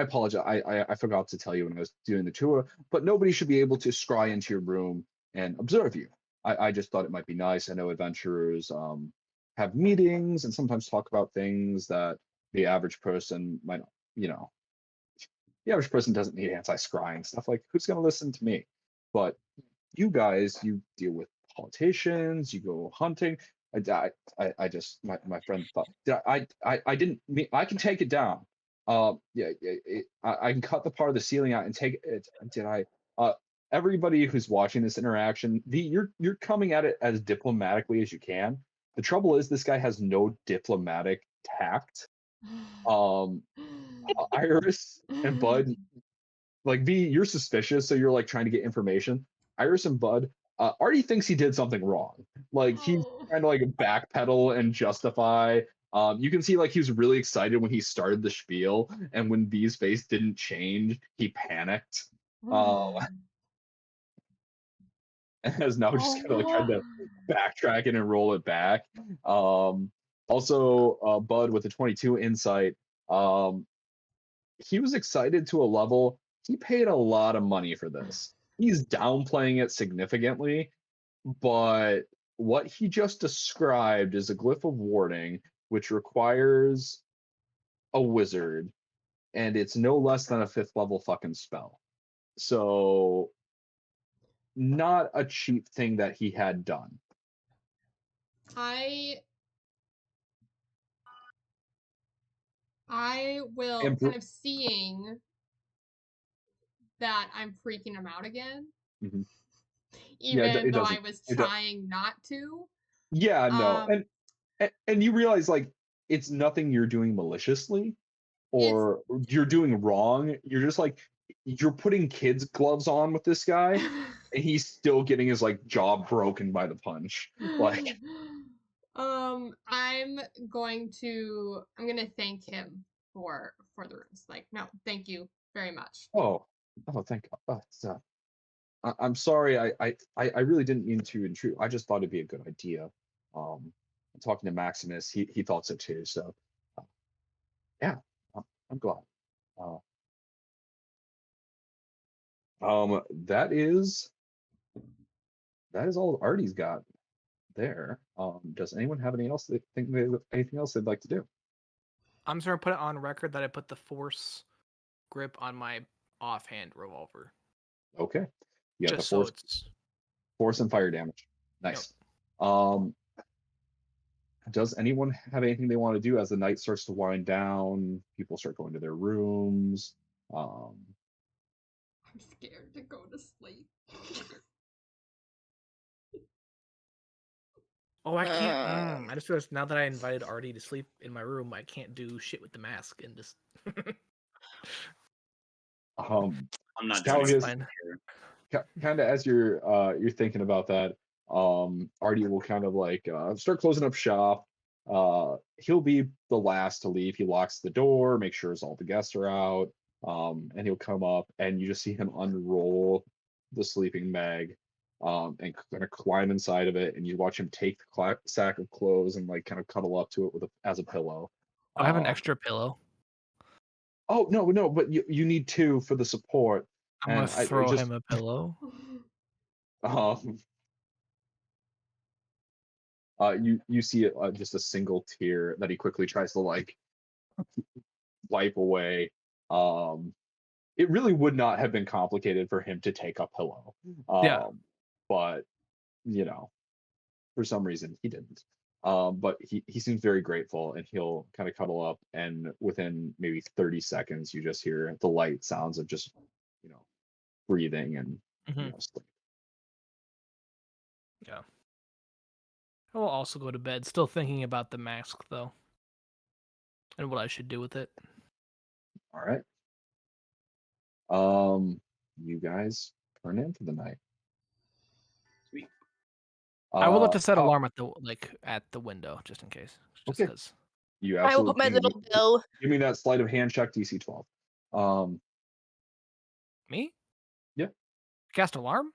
apologize. I forgot to tell you when I was doing the tour, but nobody should be able to scry into your room and observe you. I just thought it might be nice. I know adventurers have meetings and sometimes talk about things that the average person might not, the average person doesn't need anti-scrying stuff. Like, who's going to listen to me? But you guys, you deal with politicians, you go hunting. I just my friend thought I didn't mean I can take it down. I can cut the part of the ceiling out and take it. Did I? Everybody who's watching this interaction, you're coming at it as diplomatically as you can. The trouble is this guy has no diplomatic tact. Iris and Bud, like V, you're suspicious, so you're like trying to get information. Iris and Bud, Artie thinks he did something wrong. Like he's Oh. trying to like backpedal and justify. You can see like he was really excited when he started the spiel, and when V's face didn't change, he panicked. And has now just kind of like tried to backtrack it and roll it back. Also, Bud with the 22 insight, he was excited to a level. He paid a lot of money for this. He's downplaying it significantly, but what he just described is a glyph of warding, which requires a wizard, and it's no less than a 5th level fucking spell. So, not a cheap thing that he had done. I will kind of seeing that I'm freaking him out again. Mhm. Even though I was trying not to. Yeah, no. And you realize like it's nothing you're doing maliciously or you're doing wrong. You're just like you're putting kids gloves on with this guy and he's still getting his like jaw broken by the punch. Like I'm gonna thank him for the rooms. Like, no, thank you very much. oh thank God. I'm sorry. I really didn't mean to intrude. I just thought it'd be a good idea. Talking to Maximus, he thought so too. So yeah, I'm glad. Uh, that is all Artie's got there. Does anyone have anything else they'd like to do? I'm just gonna put it on record that I put the force grip on my offhand revolver. Okay. You got Just the so force, it's force and fire damage. Nice. Does anyone have anything they want to do as the night starts to wind down? People start going to their rooms. I'm scared to go to sleep. Oh, I can't. I just realized now that I invited Artie to sleep in my room, I can't do shit with the mask and just. I'm not Scout doing is kind of as you're thinking about that. Artie will kind of like start closing up shop. He'll be the last to leave. He locks the door, make sure all the guests are out. And he'll come up, and you just see him unroll the sleeping bag, and kind of climb inside of it, and you watch him take the sack of clothes and like kind of cuddle up to it as a pillow. I have an extra pillow. Oh no, but you need two for the support. I'm gonna throw him a pillow. You see just a single tear that he quickly tries to like wipe away. It really would not have been complicated for him to take a pillow. Yeah. But for some reason he didn't. But he seems very grateful, and he'll kind of cuddle up, and within maybe 30 seconds you just hear the light sounds of just breathing and sleep. Yeah. I will also go to bed, still thinking about the mask though, and what I should do with it. All right. You guys turn in for the night. Sweet. I would like to set alarm at the window just in case. Just Okay. because. I will put my little bell. Give me that sleight of hand check, DC 12. Me? Yeah. Cast alarm?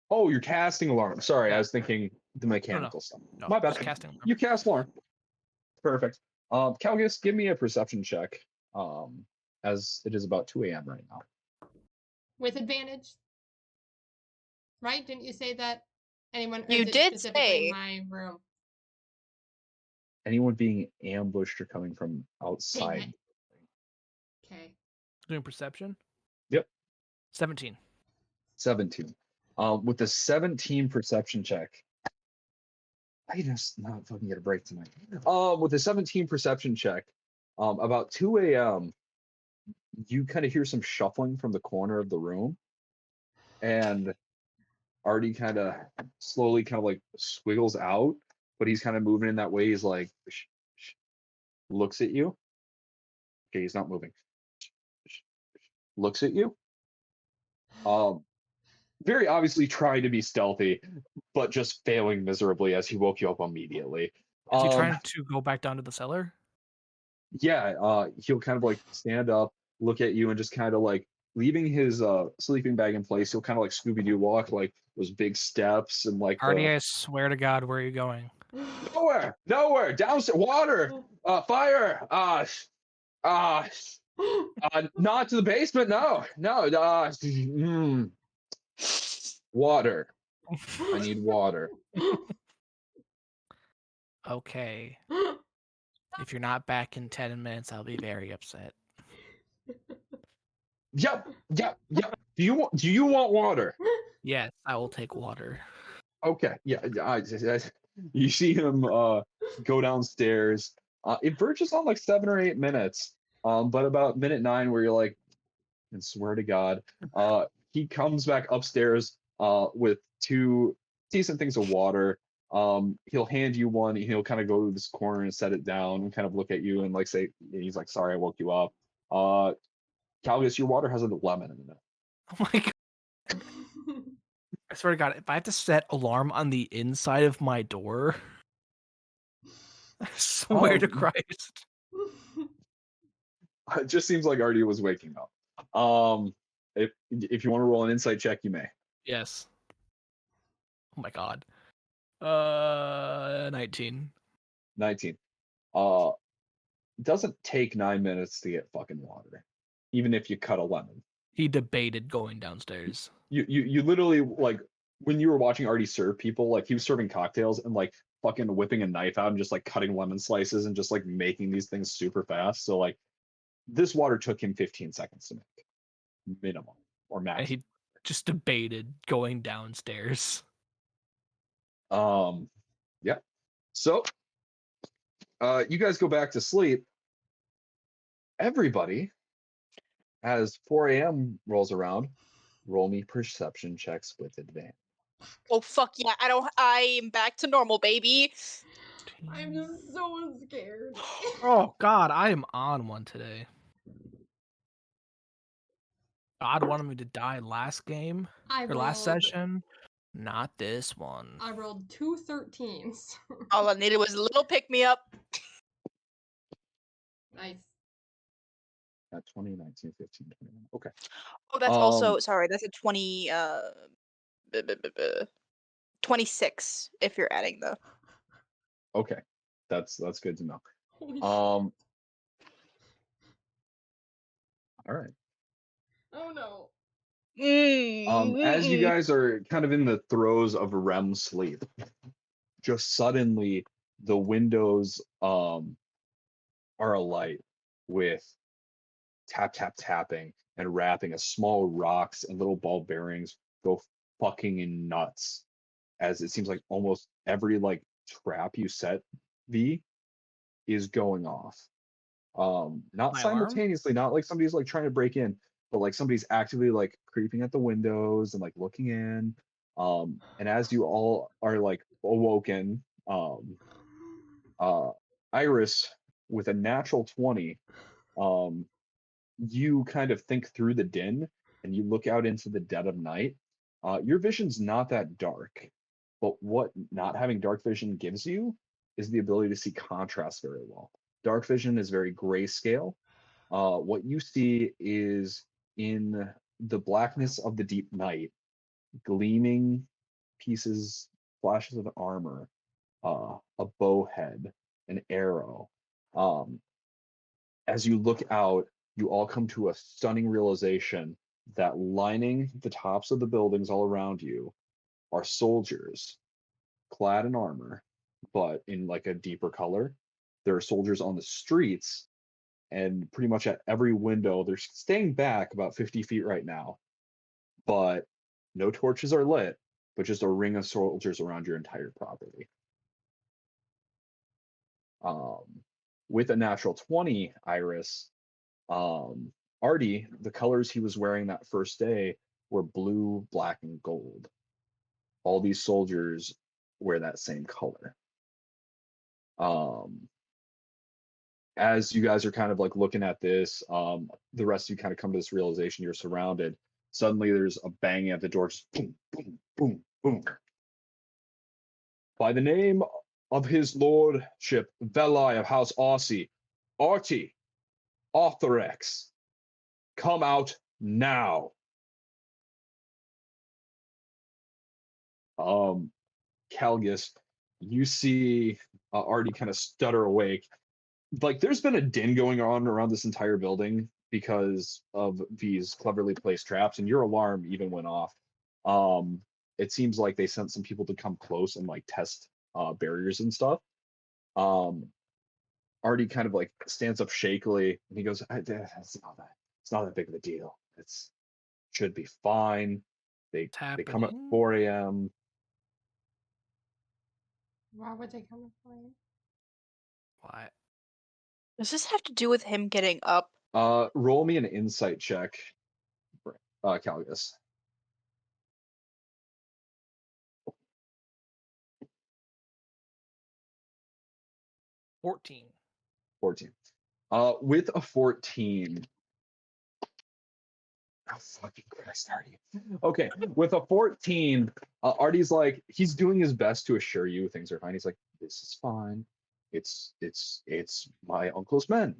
Oh, you're casting alarm. Sorry, Yeah. I was thinking the mechanical stuff. No, My bad. just casting alarm. You cast alarm. Perfect. Calgus, give me a perception check. As it is about 2 a.m. right now. With advantage. Right? Didn't you say that? Anyone? Or You is it did specifically say. my room. Anyone being ambushed or coming from outside. Okay. Doing perception? Yep. 17. 17. With the 17 perception check, I just not fucking get a break tonight. With the 17 perception check, about 2 a.m., you kind of hear some shuffling from the corner of the room, and Artie kind of slowly kind of like squiggles out, but he's kind of moving in that way. He's like, looks at you. Okay, he's not moving. Looks at you. Very obviously trying to be stealthy, but just failing miserably as he woke you up immediately. Is he trying to go back down to the cellar? Yeah, he'll kind of like stand up, look at you, and just kind of like leaving his sleeping bag in place. He'll kind of like Scooby-Doo walk, like those big steps and like. Artie, I swear to God, where are you going? Nowhere. Downstairs, water, fire. Not to the basement. No. Water. I need water. Okay. If you're not back in 10 minutes, I'll be very upset. Yep. Do you want water? Yes, I will take water. Okay. Yeah. You see him go downstairs. It verges on like 7 or 8 minutes. But about minute 9, where you're like, I swear to God, he comes back upstairs with 2 decent things of water. He'll hand you one. He'll kind of go to this corner and set it down and kind of look at you and like say, he's like, sorry, I woke you up. Calgus, your water has a lemon in it. Oh my God. I swear to God, if I have to set alarm on the inside of my door, I swear to Christ. It just seems like Artie was waking up. If you want to roll an insight check, you may. Yes. Oh my God. 19. 19. It doesn't take 9 minutes to get fucking water. even if you cut a lemon. He debated going downstairs. You literally, like, when you were watching Artie serve people, like, he was serving cocktails and like fucking whipping a knife out and just like cutting lemon slices and just like making these things super fast. So like this water took him 15 seconds to make, minimum or And max. he just debated going downstairs. Yeah. So you guys go back to sleep. Everybody, as 4 a.m. rolls around, roll me perception checks with advantage. Oh fuck yeah! I am back to normal, baby. I'm just so scared. Oh God, I am on one today. God wanted me to die last game last session. Not this one. I rolled 2 13s. All I needed was a little pick me up. Nice. At 20, 19, 15, 21. Okay. Oh, that's also sorry. That's a 20. 26 if you're adding the. Okay, that's good to know. Holy All right. Oh no. As you guys are kind of in the throes of REM sleep, just suddenly the windows are alight with tap tap tapping and rapping as small rocks and little ball bearings go fucking nuts, as it seems like almost every like trap you set, V, is going off. Not My simultaneously, not like somebody's like trying to break in, but like somebody's actively like creeping at the windows and like looking in. And as you all are like awoken, Iris, with a natural 20, you kind of think through the din and you look out into the dead of night. Your vision's not that dark, but what not having dark vision gives you is the ability to see contrast very well. Dark vision is very grayscale. What you see is in the blackness of the deep night, gleaming pieces, flashes of armor, a bowhead, an arrow. As you look out, you all come to a stunning realization that lining the tops of the buildings all around you are soldiers clad in armor, but in like a deeper color. There are soldiers on the streets, and pretty much at every window, they're staying back about 50 feet right now, but no torches are lit, but just a ring of soldiers around your entire property. With a natural 20, Iris, Artie, the colors he was wearing that first day were blue, black, and gold. All these soldiers wear that same color. As you guys are kind of like looking at this, the rest of you kind of come to this realization you're surrounded. Suddenly there's a banging at the door, just boom, boom, boom, boom. By the name of his lordship, Veli of House Aussie, Artie, Arthorex, come out now. Calgus, you see Artie kind of stutter awake. Like there's been a din going on around this entire building because of these cleverly placed traps, and your alarm even went off. It seems like they sent some people to come close and like test barriers and stuff. Artie kind of like stands up shakily and he goes, it's not that big of a deal. It's should be fine. They come at 4 a.m. Why would they come at 4 a.m.? What? Does this have to do with him getting up? Roll me an insight check, Calgus. 14. 14. With a 14. Oh, fucking Christ, Artie. Okay, with a 14, Artie's like, he's doing his best to assure you things are fine. He's like, this is fine. It's my uncle's men.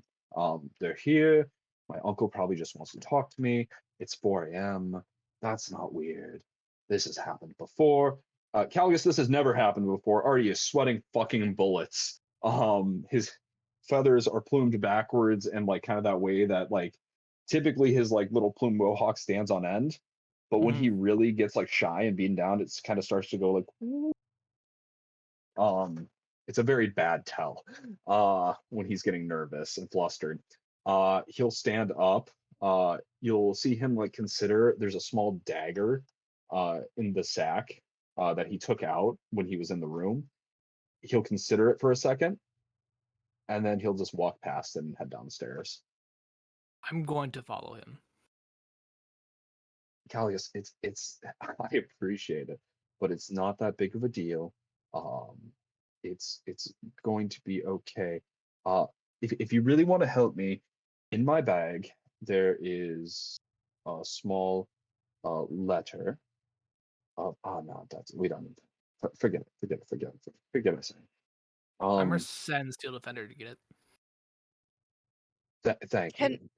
They're here. My uncle probably just wants to talk to me. It's 4 a.m. That's not weird. This has happened before. Calgus, this has never happened before. Artie is sweating fucking bullets. His feathers are plumed backwards and like kind of that way that like typically his like little plume mohawk stands on end, but when Mhm. he really gets like shy and beaten down, it's kind of starts to go like it's a very bad tell when he's getting nervous and flustered. He'll stand up. You'll see him like consider there's a small dagger in the sack that he took out when he was in the room. He'll consider it for a second, and then he'll just walk past and head downstairs. I'm going to follow him. Callius, it's I appreciate it, but it's not that big of a deal. Um, it's going to be okay. If you really want to help me, in my bag there is a small letter. No, that's we don't need that. Forget it. Forget it. I'm gonna Um, send Steel Defender to get it. thank Can you.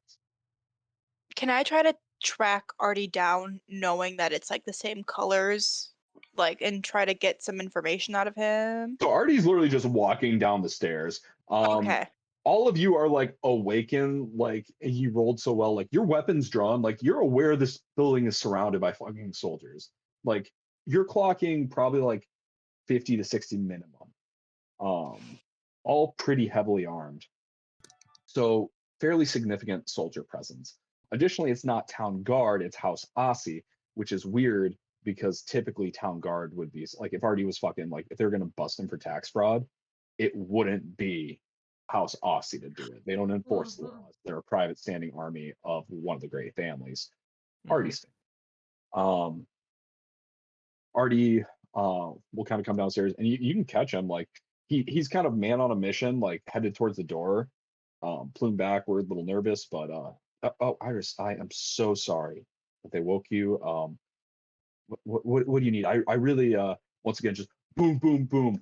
can I try to track Artie down, knowing that it's like the same colors, like, and try to get some information out of him? So Artie's literally just walking down the stairs. Okay. All of you are like awakened, like you rolled so well, like your weapons drawn, like you're aware this building is surrounded by fucking soldiers. Like you're clocking probably like 50 to 60 minimum. All pretty heavily armed. So fairly significant soldier presence. Additionally, it's not town guard, it's House Aussie, which is weird because typically town guard would be like if Artie was fucking like if they're gonna bust him for tax fraud, it wouldn't be House Aussie to do it. They don't enforce the laws. They're a private standing army of one of the great families. Artie's Artie will kind of come downstairs and you can catch him like he's kind of man on a mission, like headed towards the door, plume backward, a little nervous, but oh Iris, I am so sorry that they woke you. What do you need? I really once again just boom boom boom.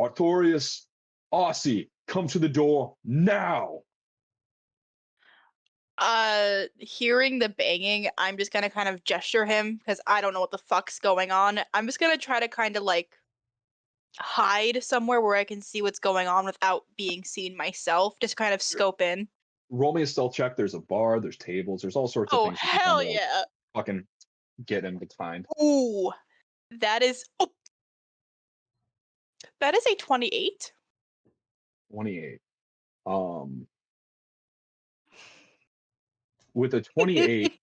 Artorius Aussie, come to the door now. Hearing the banging, I'm just gonna kind of gesture him because I don't know what the fuck's going on. I'm just gonna try to kind of like hide somewhere where I can see what's going on without being seen myself. Just kind of scope in. Roll me a stealth check. There's a bar, there's tables, there's all sorts of Oh things you can kind hell of like yeah! fucking get him to find. Ooh, that is that is a 28. 28. With a 28,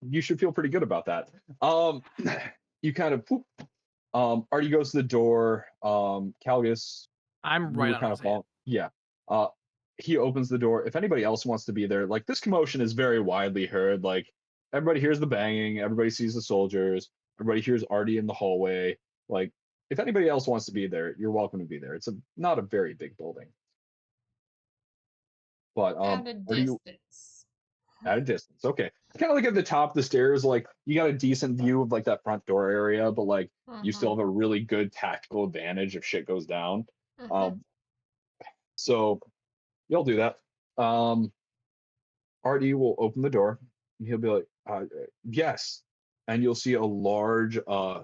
you should feel pretty good about that. You kind of whoop, Artie goes to the door. Calgus, I'm you right were on kind his of hand. fall. Yeah. He opens the door. If anybody else wants to be there, like this commotion is very widely heard. Like everybody hears the banging, everybody sees the soldiers, everybody hears Artie in the hallway. Like if anybody else wants to be there, you're welcome to be there. It's not a very big building. But At a Artie, distance. at a distance. Okay. Kind of like at the top of the stairs, like you got a decent view of like that front door area, but like you still have a really good tactical advantage if shit goes down. So you'll do that. Artie will open the door and he'll be like, yes. And you'll see a large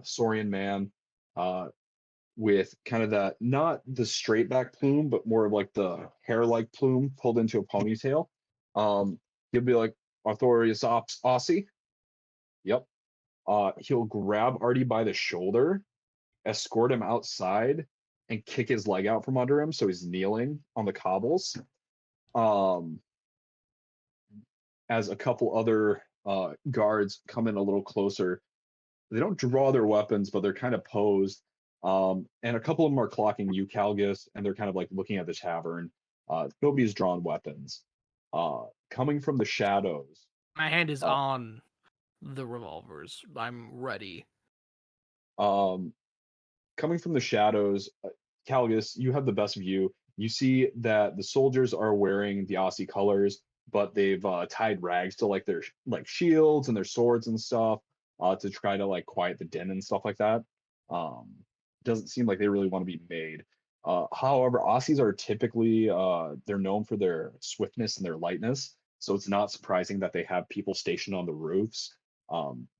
Saurian man with kind of that, not the straight back plume, but more of like the hair like plume pulled into a ponytail. He'll be like, Artorius Aussie. Yep. He'll grab Artie by the shoulder, escort him outside, and kick his leg out from under him so he's kneeling on the cobbles. As a couple other guards come in a little closer, they don't draw their weapons, but they're kind of posed. And a couple of them are clocking you, Calgus, and they're kind of like looking at the tavern. Nobody's drawn weapons. Coming from the shadows. My hand is on the revolvers. I'm ready. Coming from the shadows, Calgus, you have the best view. You see that the soldiers are wearing the Aussie colors, but they've tied rags to like their like shields and their swords and stuff to try to like quiet the din and stuff like that. Doesn't seem like they really want to be made. However, Aussies are typically they're known for their swiftness and their lightness, so it's not surprising that they have people stationed on the roofs.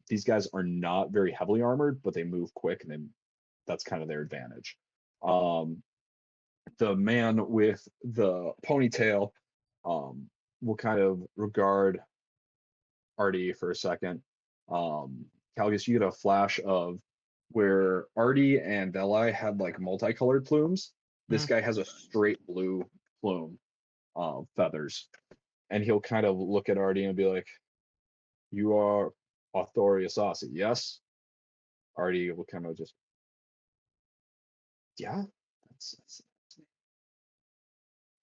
These guys are not very heavily armored, but they move quick, and then that's kind of their advantage. The man with the ponytail will kind of regard Artie for a second. Calgus, you get a flash of where Artie and Velai had like multicolored plumes. This guy has a straight blue plume of feathers. And he'll kind of look at Artie and be like, "You are Authorius Ossi, yes?" Artie will kind of just, "Yeah, that's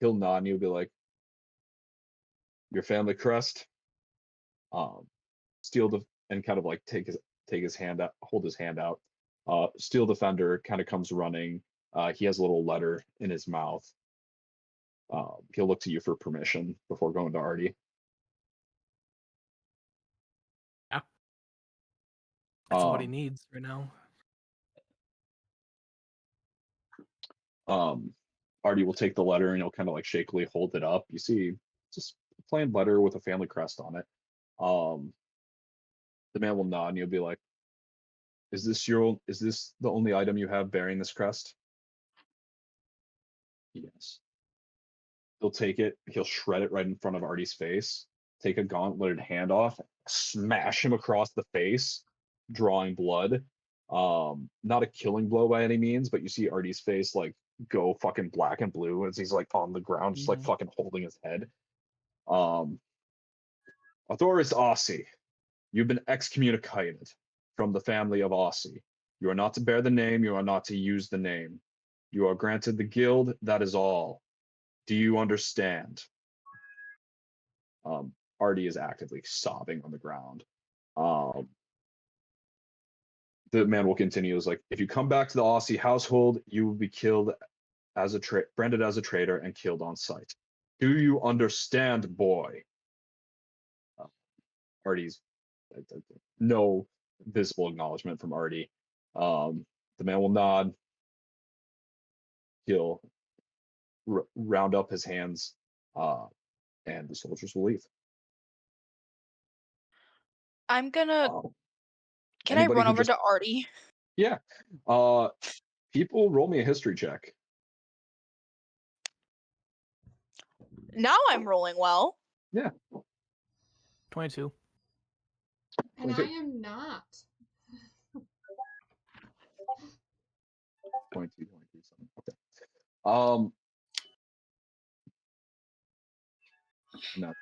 he'll nod and he'll be like, "Your family crest?" Steel and kind of like take his hand out, hold his hand out. Steel Defender kind of comes running. He has a little letter in his mouth. He'll look to you for permission before going to Artie. Yeah. That's what he needs right now. Artie will take the letter and he'll kind of like shakily hold it up. You see, just a plain letter with a family crest on it. The man will nod and you'll be like, is this the only item you have bearing this crest?" Yes. He'll take it, he'll shred it right in front of Artie's face, take a gauntleted hand off, smash him across the face, drawing blood. Not a killing blow by any means, but you see Artie's face like go fucking black and blue as he's like on the ground, just like fucking holding his head. Authorius Ossi, you've been excommunicated from the family of Ossi. You are not to bear the name, you are not to use the name. You are granted the guild, that is all. Do you understand? Artie is actively sobbing on the ground. The man will continue, is like, if you come back to the Aussie household, you will be killed as branded as a traitor and killed on sight. Do you understand, boy? Artie's no visible acknowledgement from Artie. The man will nod. He'll round up his hands, and the soldiers will leave. I'm gonna. Can I Anybody run who over just to Artie? Yeah. People roll me a history check. Now I'm rolling well. Yeah. 22. And I am not. 22, 23, okay. Nothing.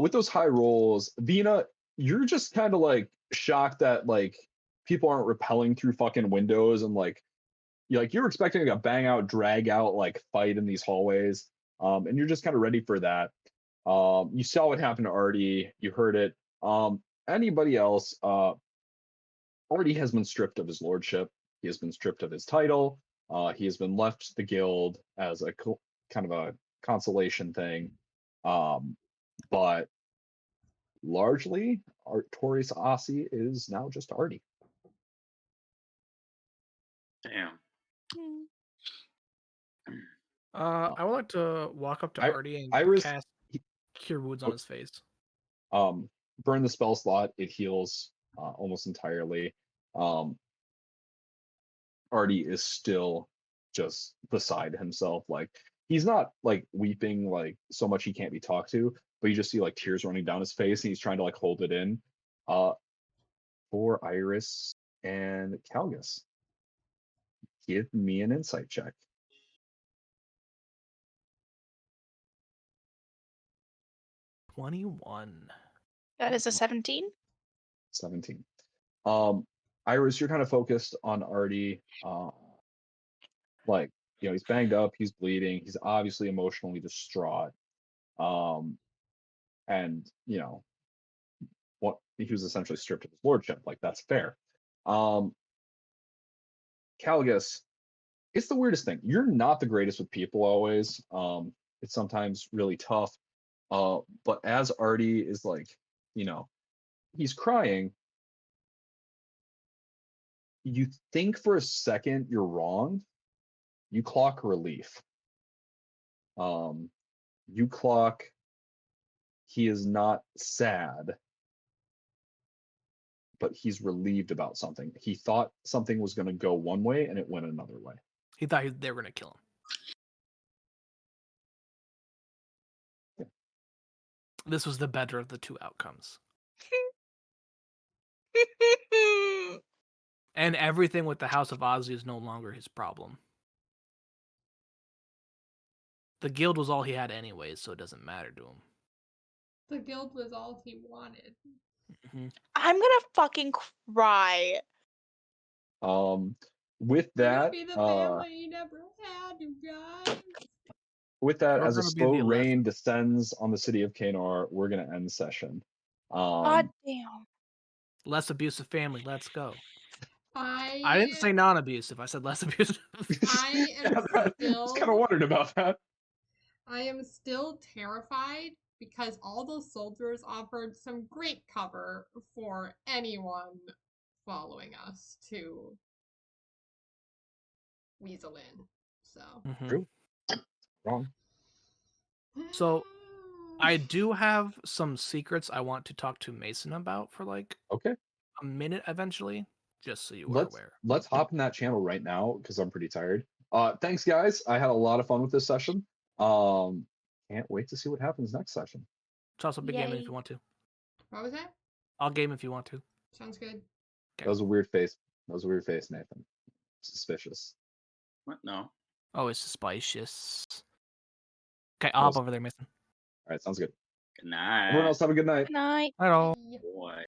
With those high rolls, Vina, you're just kind of like shocked that like people aren't repelling through fucking windows and like you're expecting like a bang out, drag out like fight in these hallways. And you're just kind of ready for that. You saw what happened to Artie, you heard it. Anybody else, Artie has been stripped of his lordship. He has been stripped of his title. He has been left the guild as a kind of a consolation thing. But largely, Artorius Ossi is now just Artie. Damn. I would like to walk up to Artie and Iris, cast Cure Wounds on his face. Burn the spell slot. It heals almost entirely. Artie is still just beside himself. Like he's not like weeping like so much he can't be talked to, but you just see like tears running down his face and he's trying to like hold it in. For Iris and Calgus, give me an insight check. 21. That is a 17. 17. Iris, you're kind of focused on Artie. Like, he's banged up, he's bleeding, he's obviously emotionally distraught. And what he was essentially stripped of his lordship. Like, that's fair. Calgus, it's the weirdest thing. You're not the greatest with people always. It's sometimes really tough. But as Artie is like, he's crying, you think for a second you're wrong. You clock relief. You clock he is not sad, but he's relieved about something. He thought something was going to go one way and it went another way. He thought they were going to kill him. This was the better of the two outcomes. And everything with the House of Ozzy is no longer his problem. The guild was all he had anyways, so it doesn't matter to him. The guild was all he wanted. I'm gonna fucking cry. With that, Be the family you never had, you guys. with that, We're as a gonna be slow the 11th. rain descends on the city of Kanar, we're gonna end session. God damn. Less abusive family, let's go. I didn't say non-abusive. I said less abusive. I am I was kind of wondering about that. I am still terrified because all those soldiers offered some great cover for anyone following us to weasel in. So True. Wrong. So, I do have some secrets I want to talk to Mason about for like Okay. a minute eventually, just so you are aware. Let's hop in that channel right now because I'm pretty tired. Thanks guys. I had a lot of fun with this session. Can't wait to see what happens next session. Toss up big gaming if Yay. you want to. what was that? I'll game if you want to. Sounds good. That was a weird face. That was a weird face, Nathan. Suspicious. What? No. Oh, it's suspicious. Okay, I'll hop over there, Mason. All right, sounds good. Good night. Everyone else have a good night. Good night. At all. Bye. Boy.